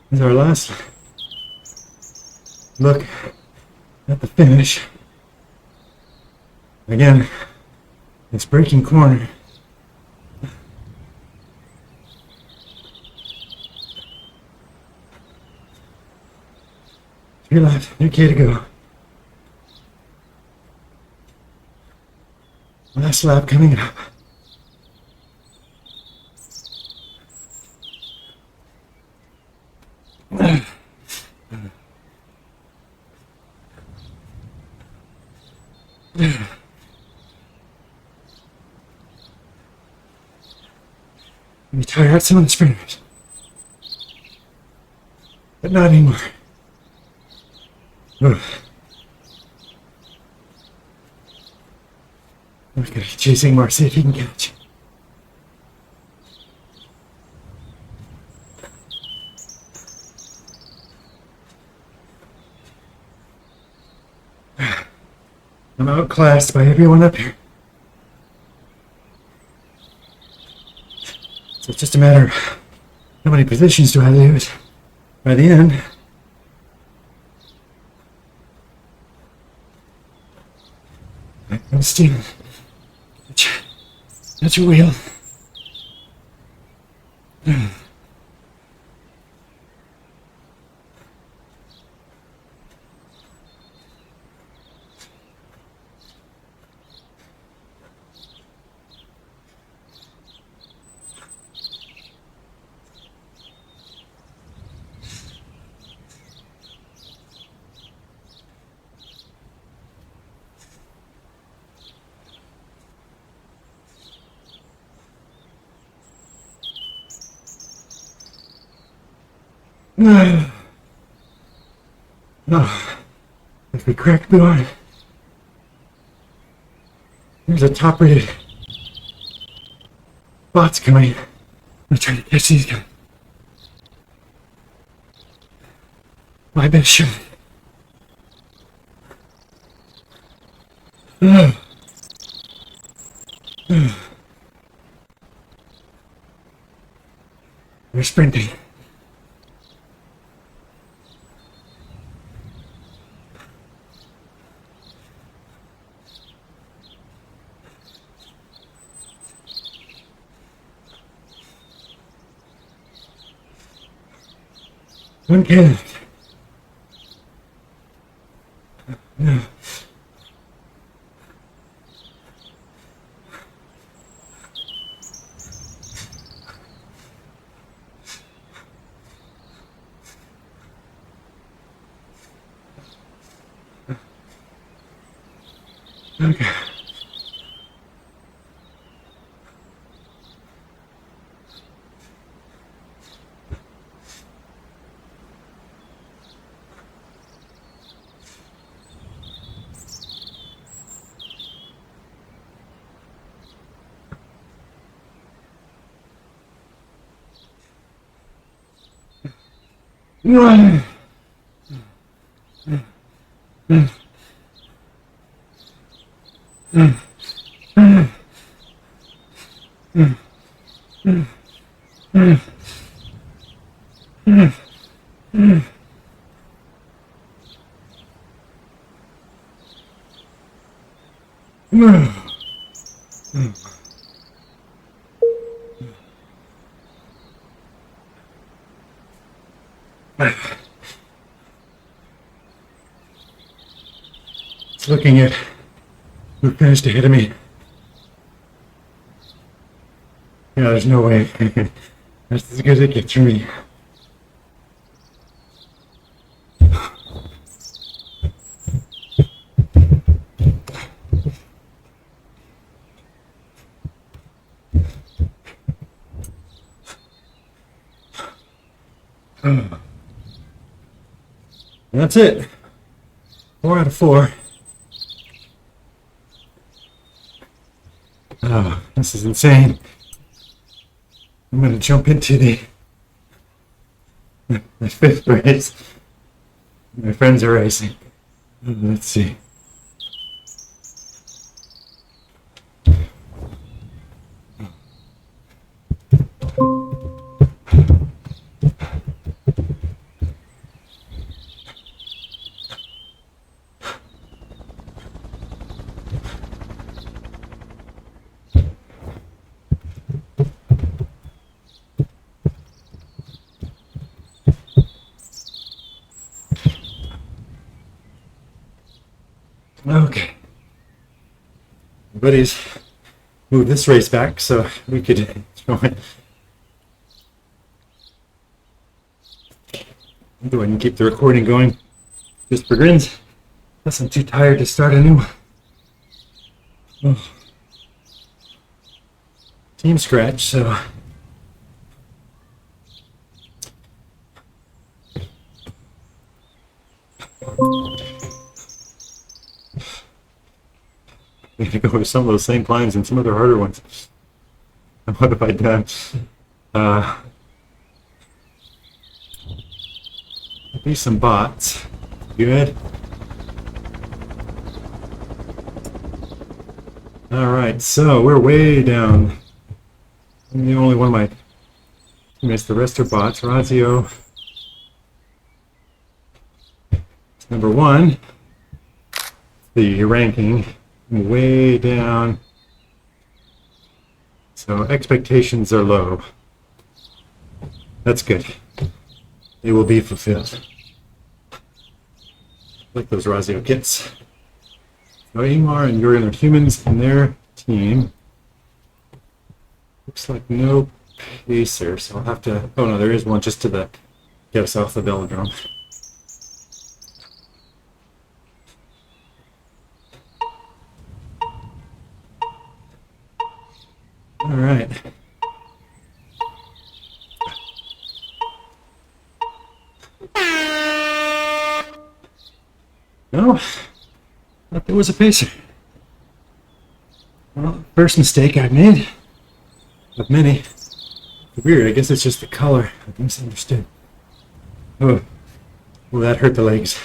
This is our last look at the finish. Again, this braking corner. 3 left, okay to go. Last lap coming up. Let me tire out some of the sprinters. But not anymore. Okay, chasing more, see if he can catch. I'm outclassed by everyone up here. So it's just a matter of how many positions do I lose by the end. I'm stealing. That's your wheel. Oh, if we crack the on, there's a top-rated bots coming. I'm trying to catch these guys. My best shot. we're sprinting. One can. Okay. It's looking at who finished ahead of me. Yeah, there's no way. That's as good as it gets for me. That's it. 4 out of 4. Oh, this is insane. I'm going to jump into the 5th race. My friends are racing. Let's see. Okay. My buddies moved this race back so we could join. I'll go ahead and keep the recording going just for grins. Plus I'm too tired to start a new one. Oh. Team Scratch, so I'm gonna go with some of those same climbs and some other harder ones. What have I done? Maybe some bots. Good. Alright, so we're way down. I'm the only one of my teammates. The rest are bots. Rasio is number 1. The ranking. Way down. So expectations are low. That's good. They will be fulfilled. Like those Rasio kits. So Ingmar and Jorgen are humans in their team. Looks like no pacer, so I'll have to... Oh no, there is one just to the... get us off the velodrome. Alright. No, thought there was a pacer. Well, first mistake I've made. Of many. Weird, I guess it's just the color. I misunderstood. Oh, well, that hurt the legs.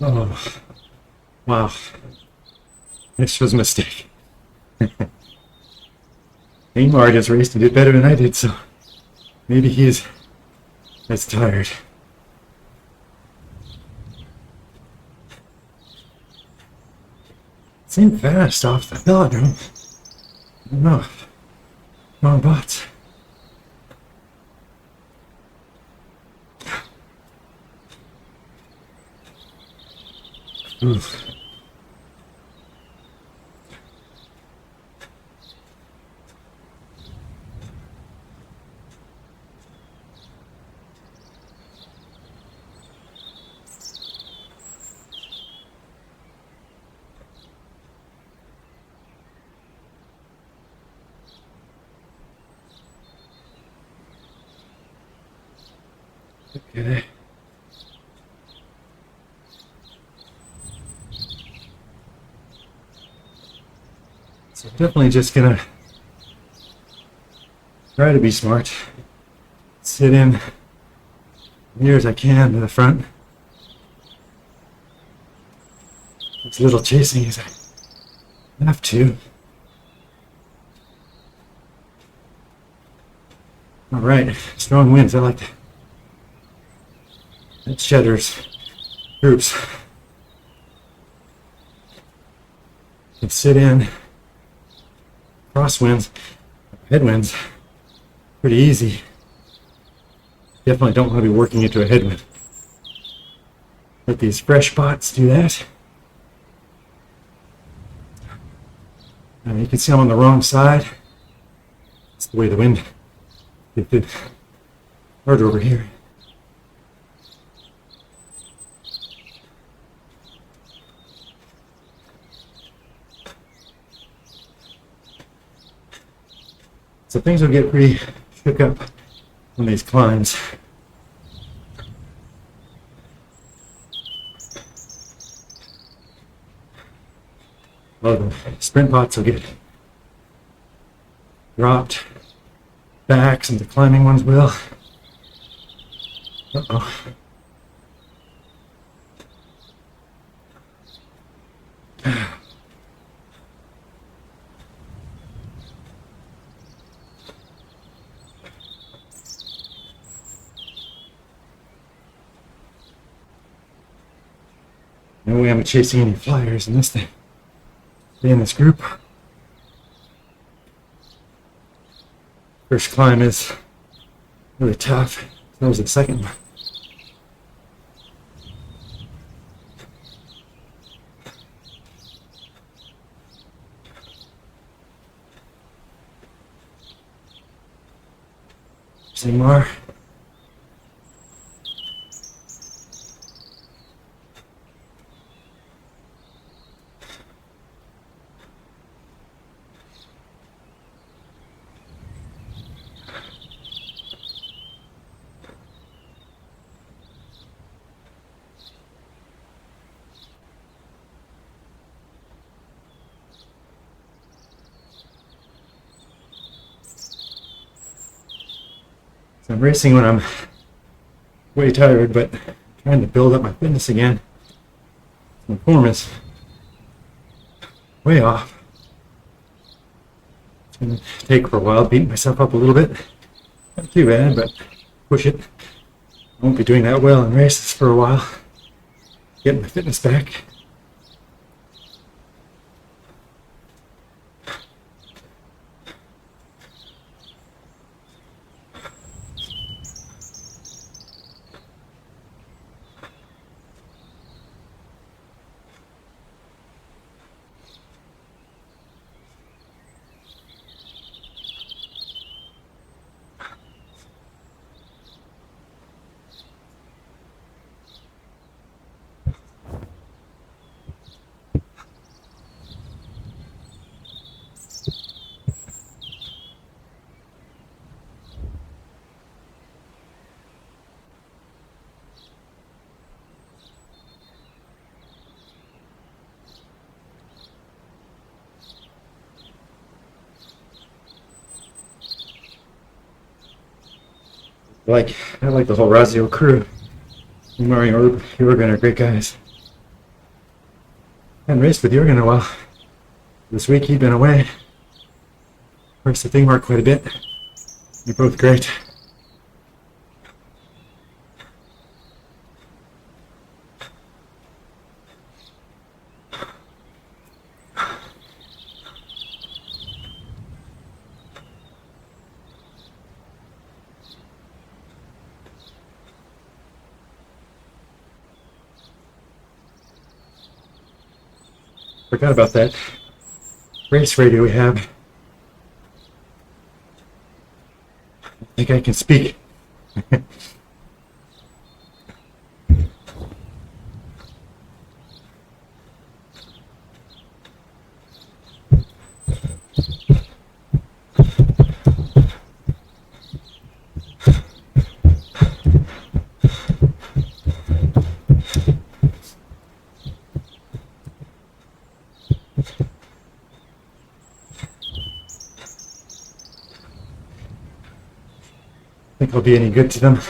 Oh, wow. This was a mistake. Ingmar just raced and did better than I did, so maybe he's as tired. Seemed fast off the velodrome. I don't know. Wrong bots. Oof. Okay. So definitely just gonna try to be smart. Sit in near as I can to the front. As little chasing as I have to. Alright, strong winds, I like that. That shudders groups. Can sit in crosswinds, headwinds, pretty easy. Definitely don't want to be working into a headwind. Let these fresh bots do that. You can see I'm on the wrong side. That's the way the wind did hard over here. So things will get pretty shook up on these climbs. Well, the sprint bots will get dropped back, and the climbing ones will. Uh-oh. No way I'm chasing any flyers in this thing. Stay in this group. First climb is really tough. That was the second one. Ingmar. So I'm racing when I'm way tired, but trying to build up my fitness again. My form is way off. It's going to take for a while, beating myself up a little bit. Not too bad, but push it. I won't be doing that well in races for a while. Getting my fitness back. I like the whole Rasio crew. Ingmar and Jorgen are great guys. I haven't raced with Jorgen in a while. This week he'd been away. Raced with Ingmar quite a bit. They're both great. Forgot about that race radio we have. I think I can speak. I think I'll be any good to them,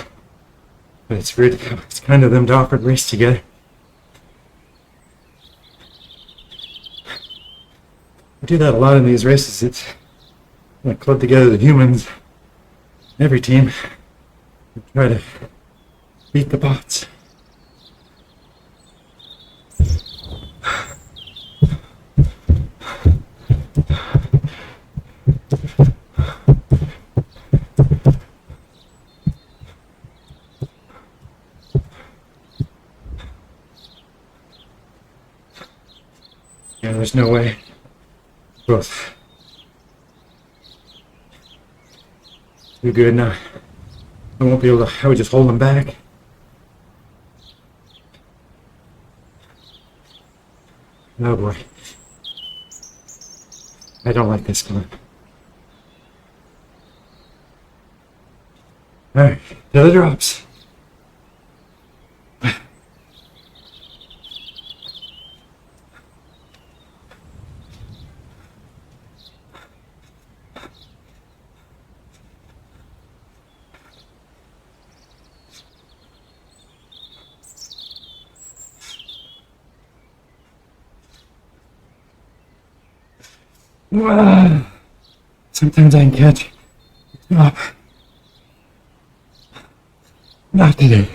but it's weird. It's kind of them to offer to race together. I do that a lot in these races. It's I club together the humans, every team, and try to beat the bots. Yeah, there's no way. Both. Too good now. I won't be able to, I would just hold them back. Oh boy. I don't like this one. Alright, the other drops. Sometimes I can catch up. Not today.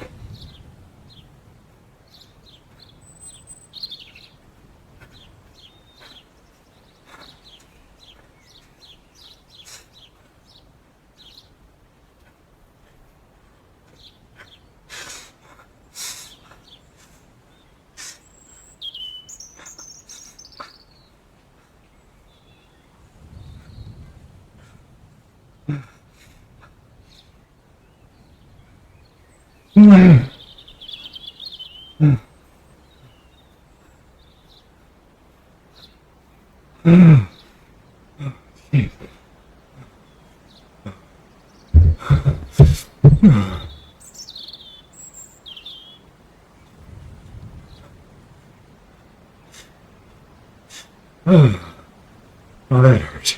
Oh, that hurts.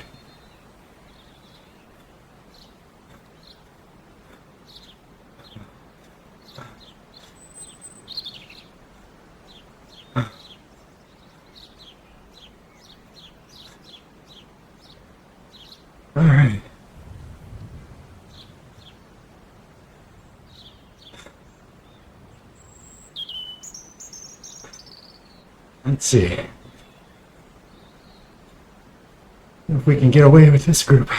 All right. Let's see if we can get away with this group.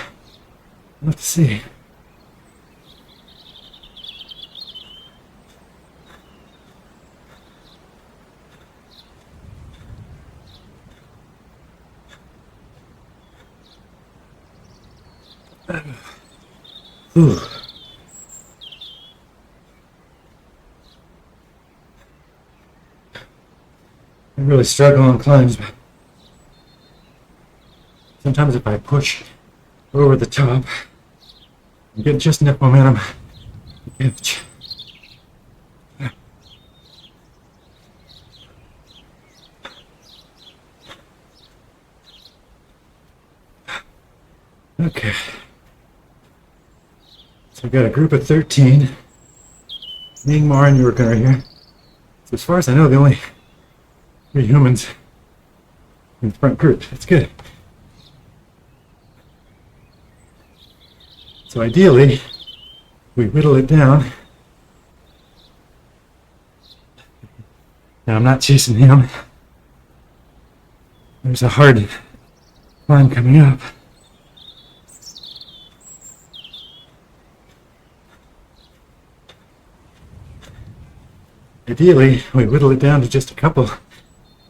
Let's see. Ooh. I really struggle on climbs, but sometimes if I push over the top, I get just enough momentum to catch. Okay. So we've got a group of 13. Ingmar and Jorgen are here. So as far as I know, the only 3 humans in the front group. That's good. So ideally, we whittle it down. Now I'm not chasing him. There's a hard climb coming up. Ideally, we whittle it down to just a couple of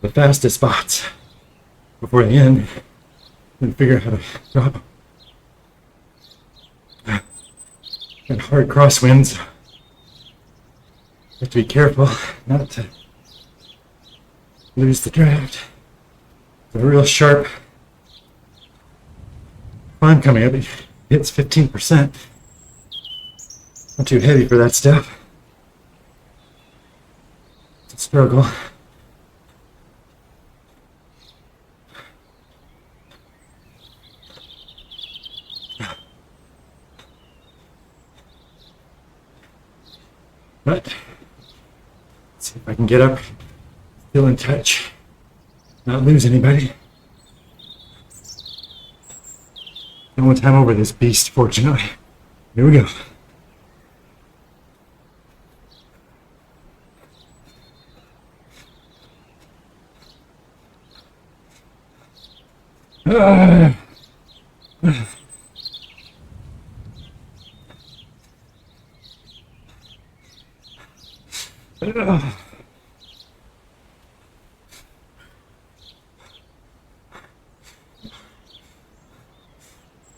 the fastest spots before the end and figure out how to drop them. And hard crosswinds. Have to be careful not to lose the draft. A real sharp climb coming up. It hits 15%. Not too heavy for that stuff. It's a struggle. But let's see if I can get up, still in touch, not lose anybody. No one time over this beast, fortunately. Here we go.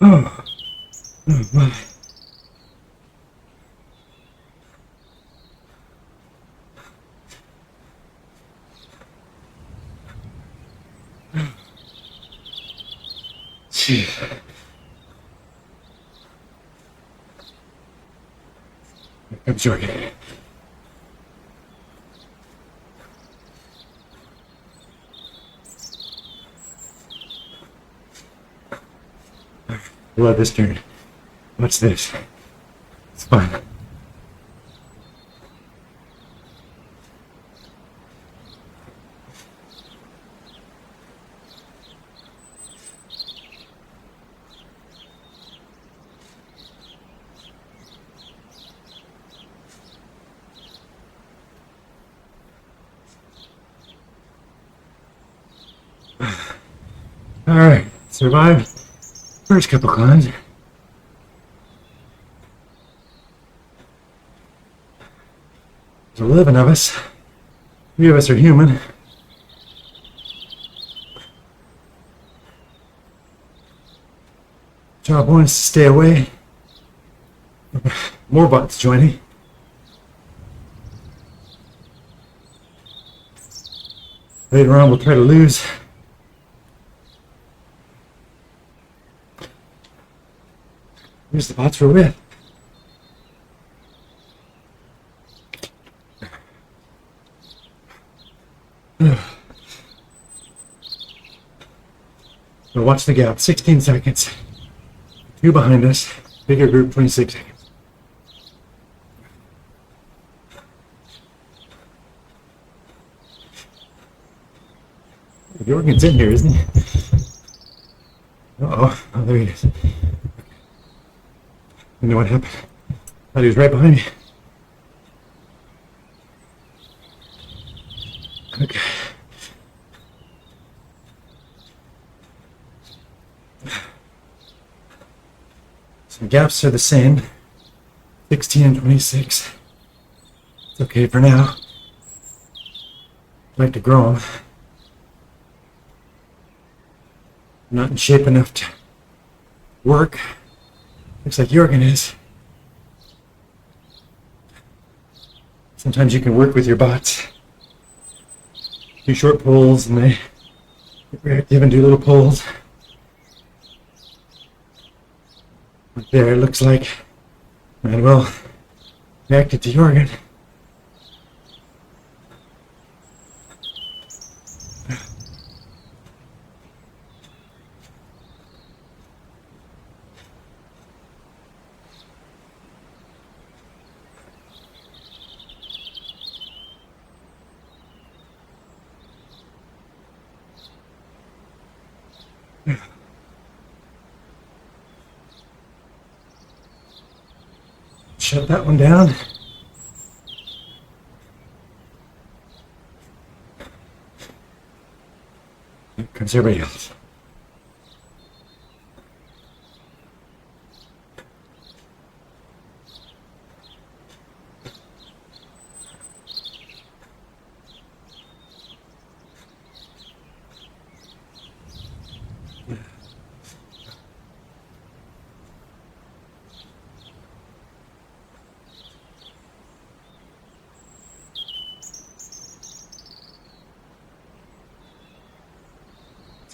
Oh my. Gee. Here comes Jorgen. I love this turn. Watch this. It's fun. All right, survived first couple climbs. There's 11 of us. 3 of us are human. Job 1 is to stay away. More bots joining. Later on, we'll try to lose. Here's the bots we're with. So watch the gap. 16 seconds. 2 behind us. Bigger group, 26 seconds. Jorgen's in here, isn't he? Uh-oh. Oh, there he is. You know what happened? Thought he was right behind me. Okay. So the gaps are the same. 16 and 26. It's okay for now. I'd like to grow them. I'm not in shape enough to work. Looks like Jorgen is. Sometimes you can work with your bots. Do short pulls and they get reactive and do little pulls. Right there, it looks like Manuel reacted to Jorgen. shut that one down. Here comes everybody else.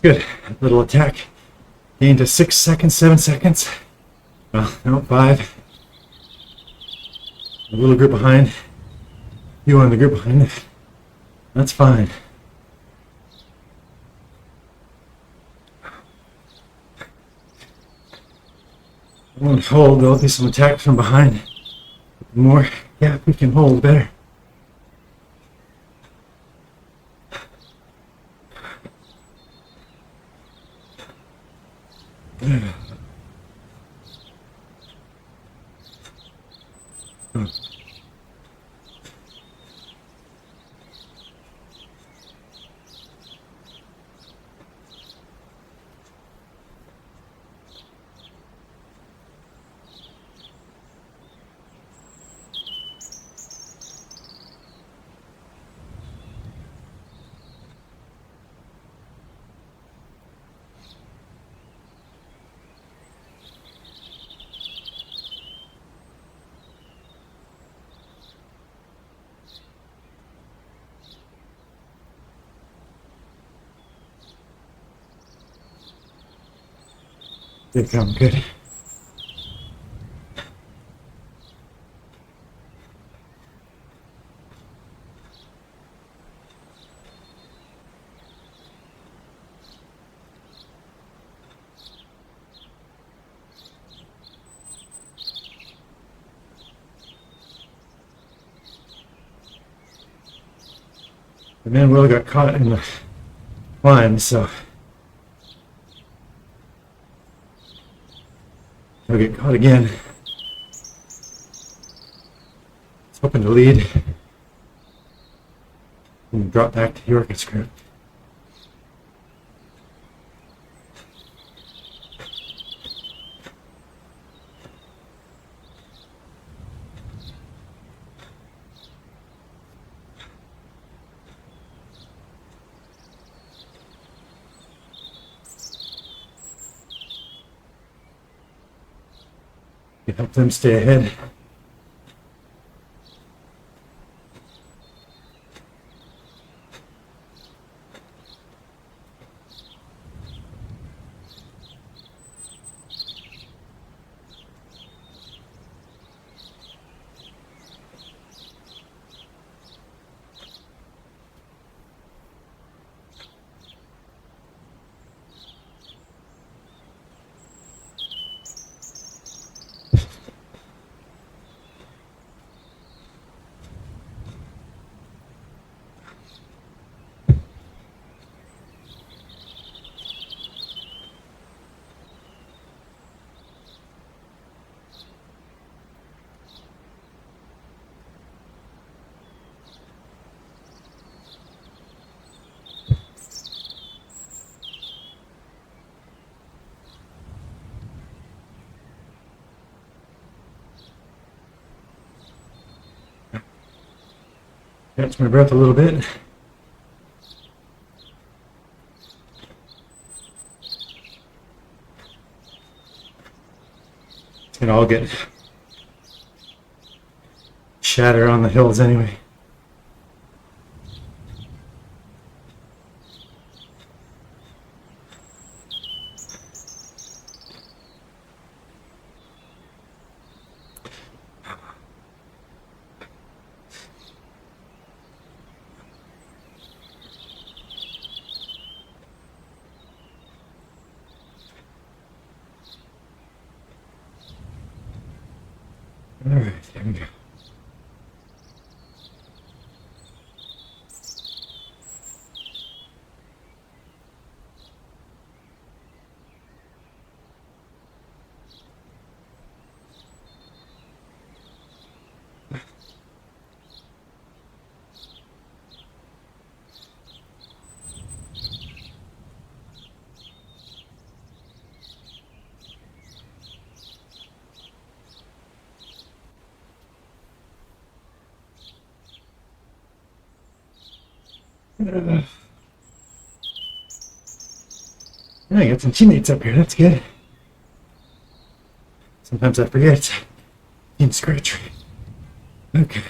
Good. Little attack. Gain to 6 seconds, 7 seconds. Well, no, 5. A little group behind. You on the group behind it. That's fine. I won't hold. There'll be some attacks from behind. The more gap we can hold, the better. They come good. The man Will got caught in the climb, so he'll get caught again. He's hoping to lead and drop back to Jorgen's group. You help them stay ahead. Catch my breath a little bit. It's gonna all get shattered on the hills anyway. All right, there we go. I got some teammates up here. That's good. Sometimes I forget it's Team Scratch. Okay.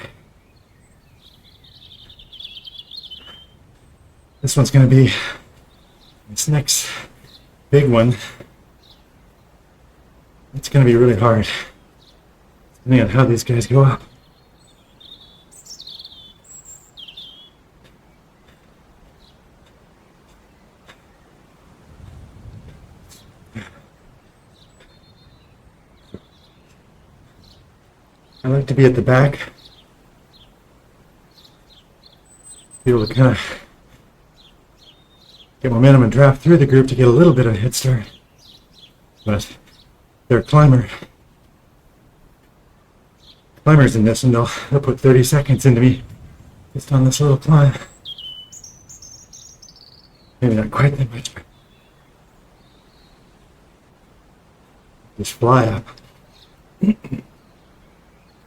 This one's going to be this next big one. It's going to be really hard, depending on how these guys go up. I like to be at the back, be able to kind of get momentum and draft through the group to get a little bit of a head start. But they're climbers in this, and they'll put 30 seconds into me just on this little climb. Maybe not quite that much, but just fly up.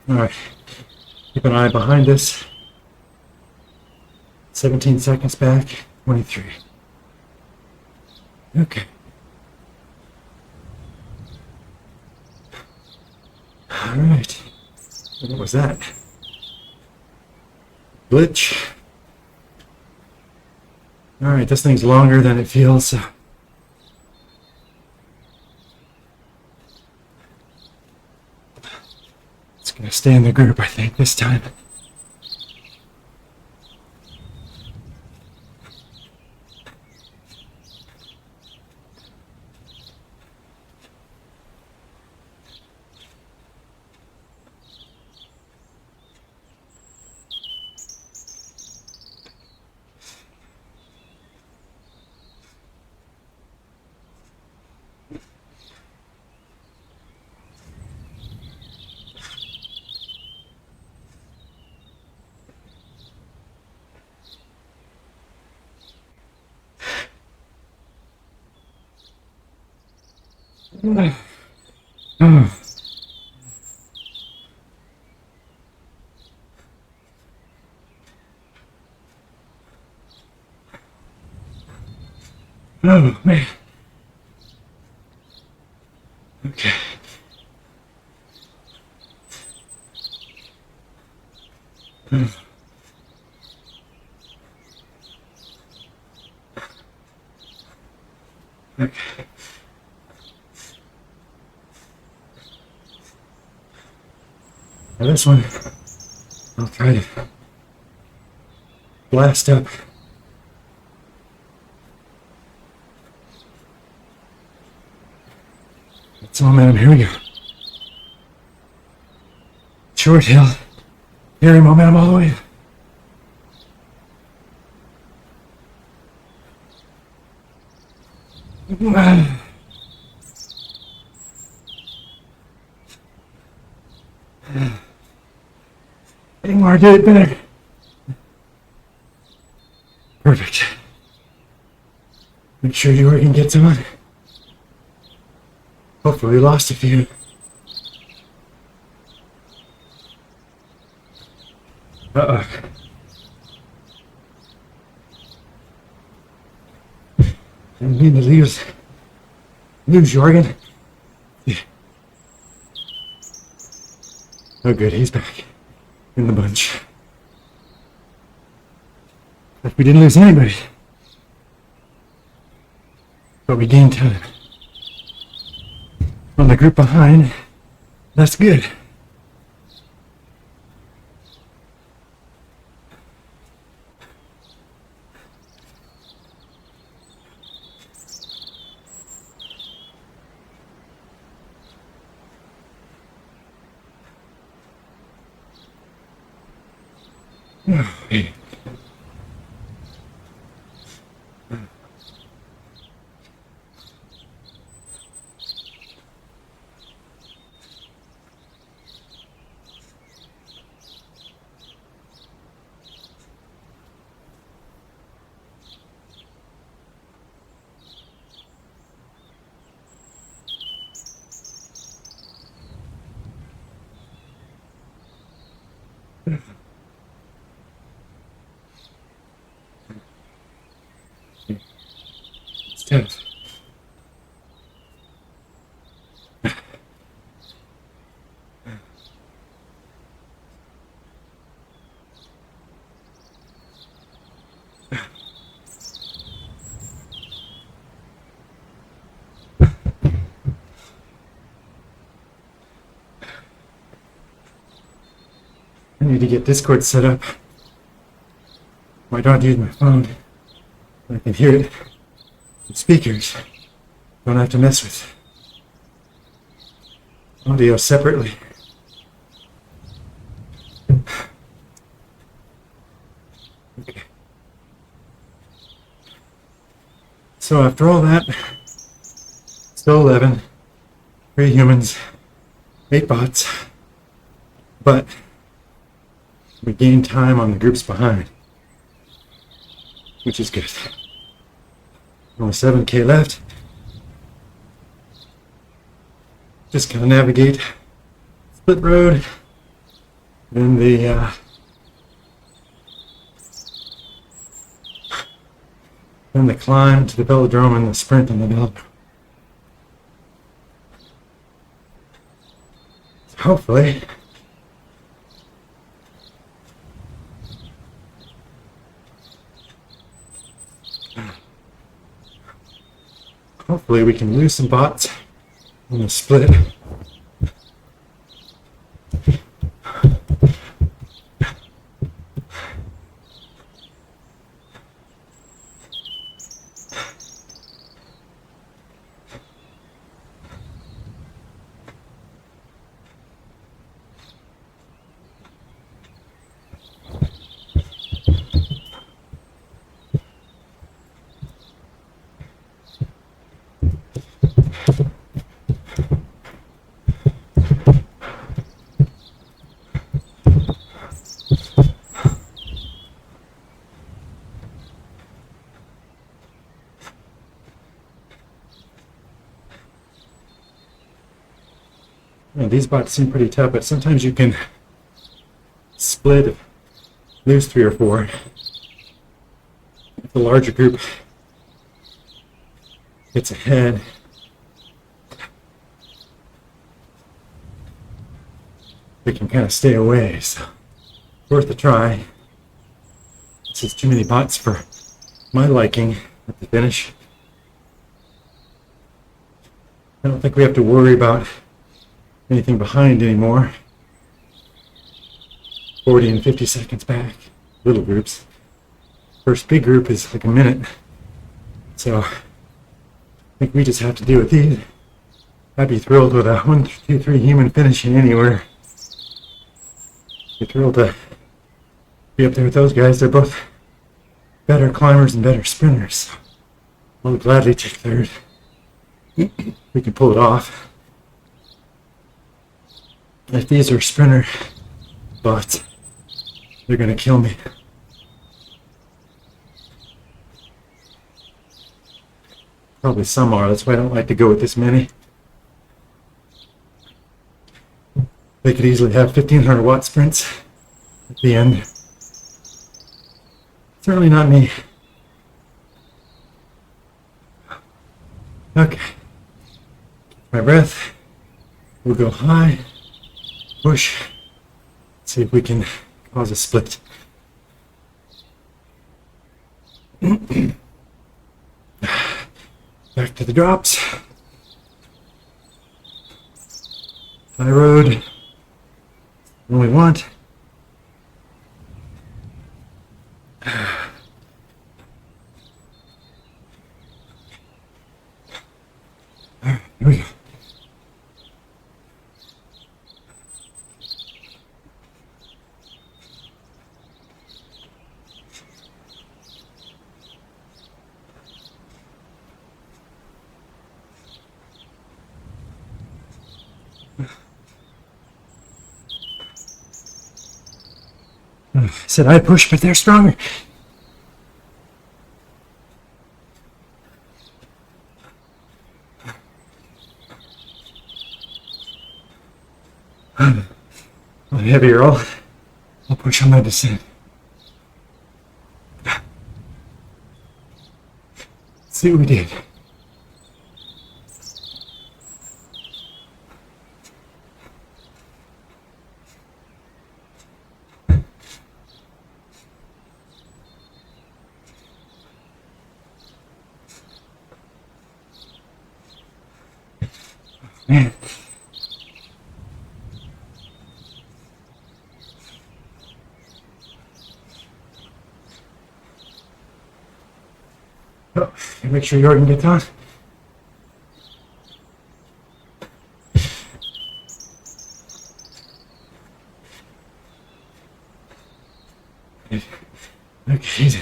Alright, keep an eye behind us. 17 seconds back, 23. Okay. Alright. What was that? Glitch. Alright, this thing's longer than it feels, so it's gonna stay in the group, I think, this time. Oh. Oh, man. Okay. Okay. Now this one, I'll try to blast up. Get some momentum. Here we go. Short hill. Carry momentum all the way. Ingmar did it better. Perfect. Make sure Jorgen gets on. Hopefully we lost a few. Uh-oh. Didn't mean to lose Jorgen. Yeah. Oh good, he's back in the bunch. But we didn't lose anybody. But we gained time. On the group behind, that's good. Hey. tough. I need to get Discord set up. I don't use my phone. I can hear it. The speakers. Don't have to mess with audio separately. Okay. So after all that, still 11, 3 humans, 8 bots, but we gain time on the groups behind, which is good. Only 7K left. Just gonna navigate split road, then the climb to the velodrome and the sprint on the velodrome. So hopefully we can lose some bots on the split. And these bots seem pretty tough, but sometimes you can split, lose 3 or 4. If the larger group gets ahead, they can kind of stay away, so worth a try. This is too many bots for my liking at the finish. I don't think we have to worry about anything behind anymore. 40 and 50 seconds back, little groups. First big group is like a minute, so I think we just have to deal with these. I'd be thrilled with a 1, 2, 3 human finishing anywhere. Be thrilled to be up there with those guys. They're both better climbers and better sprinters. I'll gladly take third. We can pull it off. If these are sprinter bots, they're gonna kill me. Probably some are, that's why I don't like to go with this many. They could easily have 1500 watt sprints at the end. Certainly not me. Okay. My breath. We'll go high. Push. See if we can cause a split. Back to the drops. High road. What we want. Alright, here we go. I said I push, but they're stronger. I'm heavier. I'll push on that descent. See what we did. Man. Oh, make sure Jorgen gets on. Okay, easy.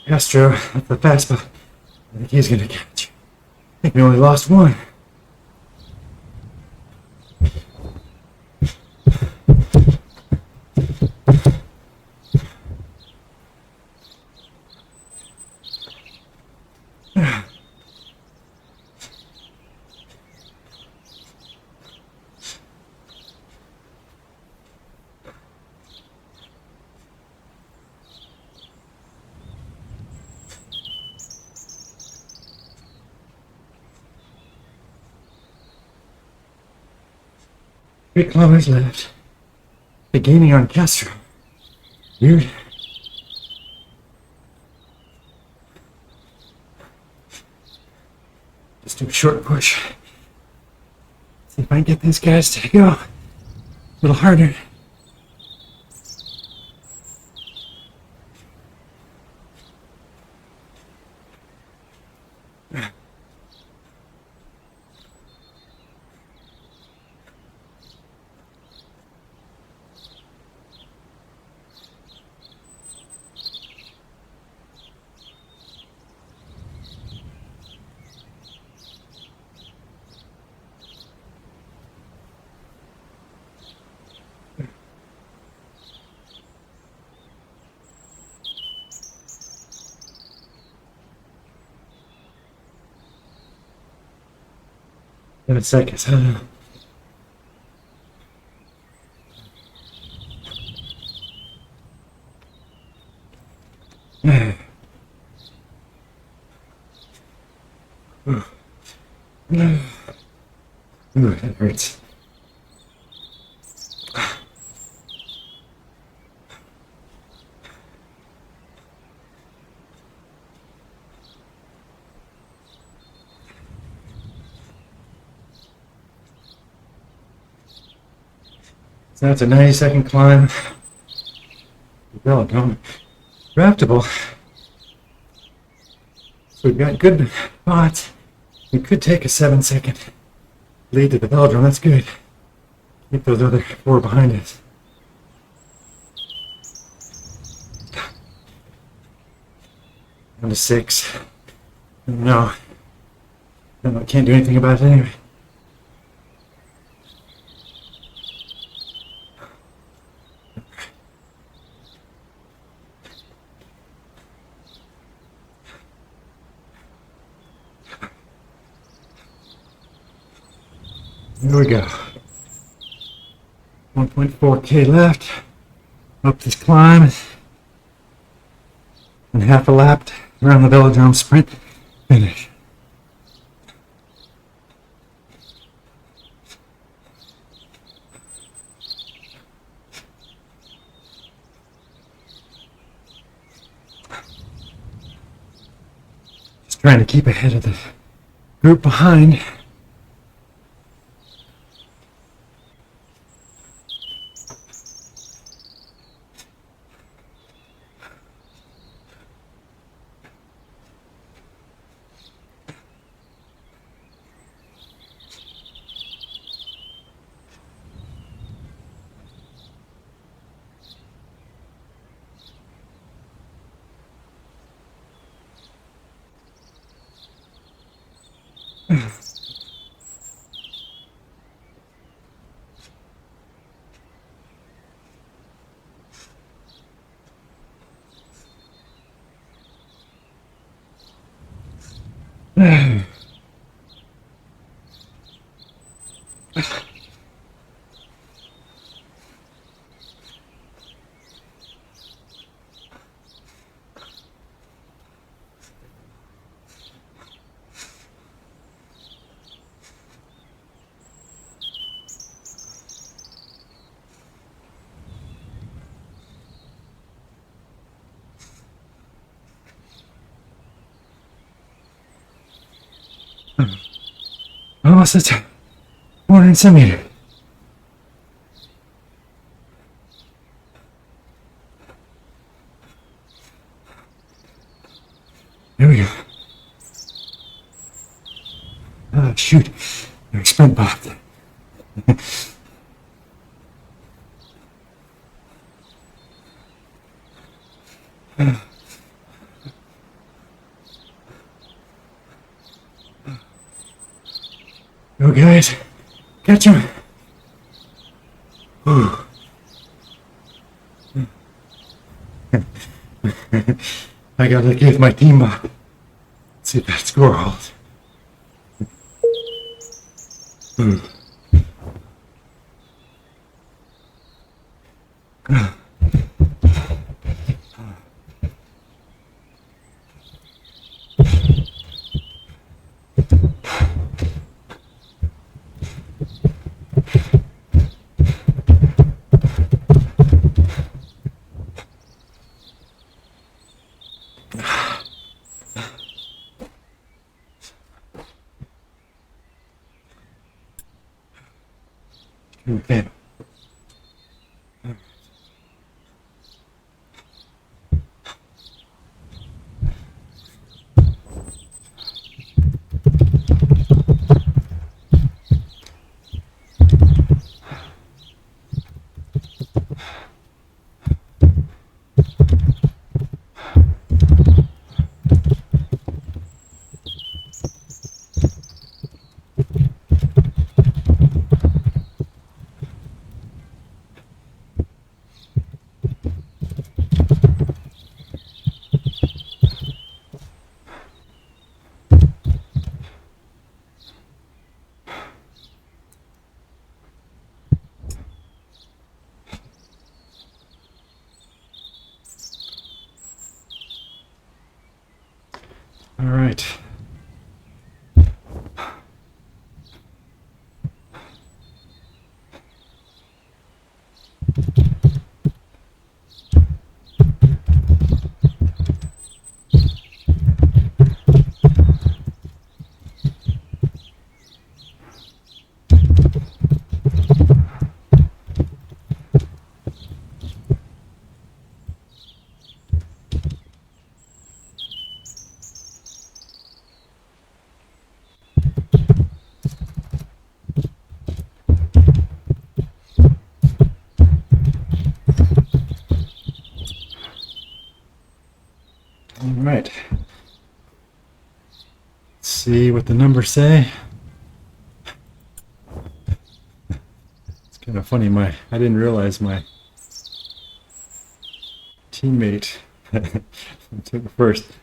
Astro, that's the fastball. I think he's gonna catch. I think we only lost one. Three kilometers left. The gaining on Castro. Weird. Just do a short push. See if I can get these guys to go a little harder. In a second. I don't know. Ooh, that hurts. So that's a 90-second climb. Velodrome. Draftable. So we've got good spots. We could take a 7-second lead to the velodrome. That's good. Keep those other four behind us. Down to 6. No. No, I can't do anything about it anyway. Here we go. 1.4K left. Up this climb. And half a lap around the velodrome sprint. Finish. Just trying to keep ahead of the group behind. almost at 407 meters. There we go. Oh, shoot. Their sprint popped. Go, guys. Catch him. I gotta give my team up. See if that score holds. Okay. All right. All right. Let's see what the numbers say. It's kind of funny. I didn't realize my teammate took first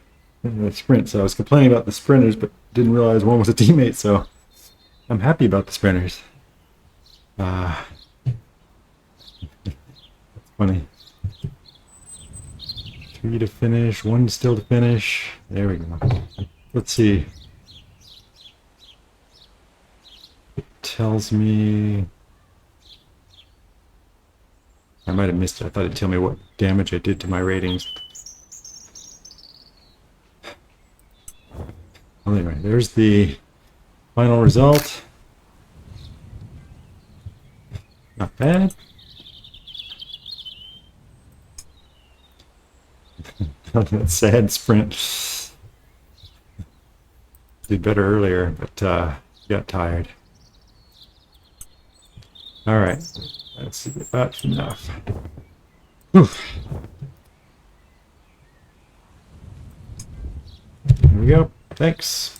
in the sprint, so I was complaining about the sprinters, but didn't realize one was a teammate. So I'm happy about the sprinters. That's funny. 3 to finish, 1 still to finish. There we go. Let's see. It tells me... I might have missed it. I thought it'd tell me what damage I did to my ratings. Well, anyway, there's the final result. Not bad. That sad sprint. Did better earlier, but got tired. All right, that's about enough. Whew. There we go. Thanks.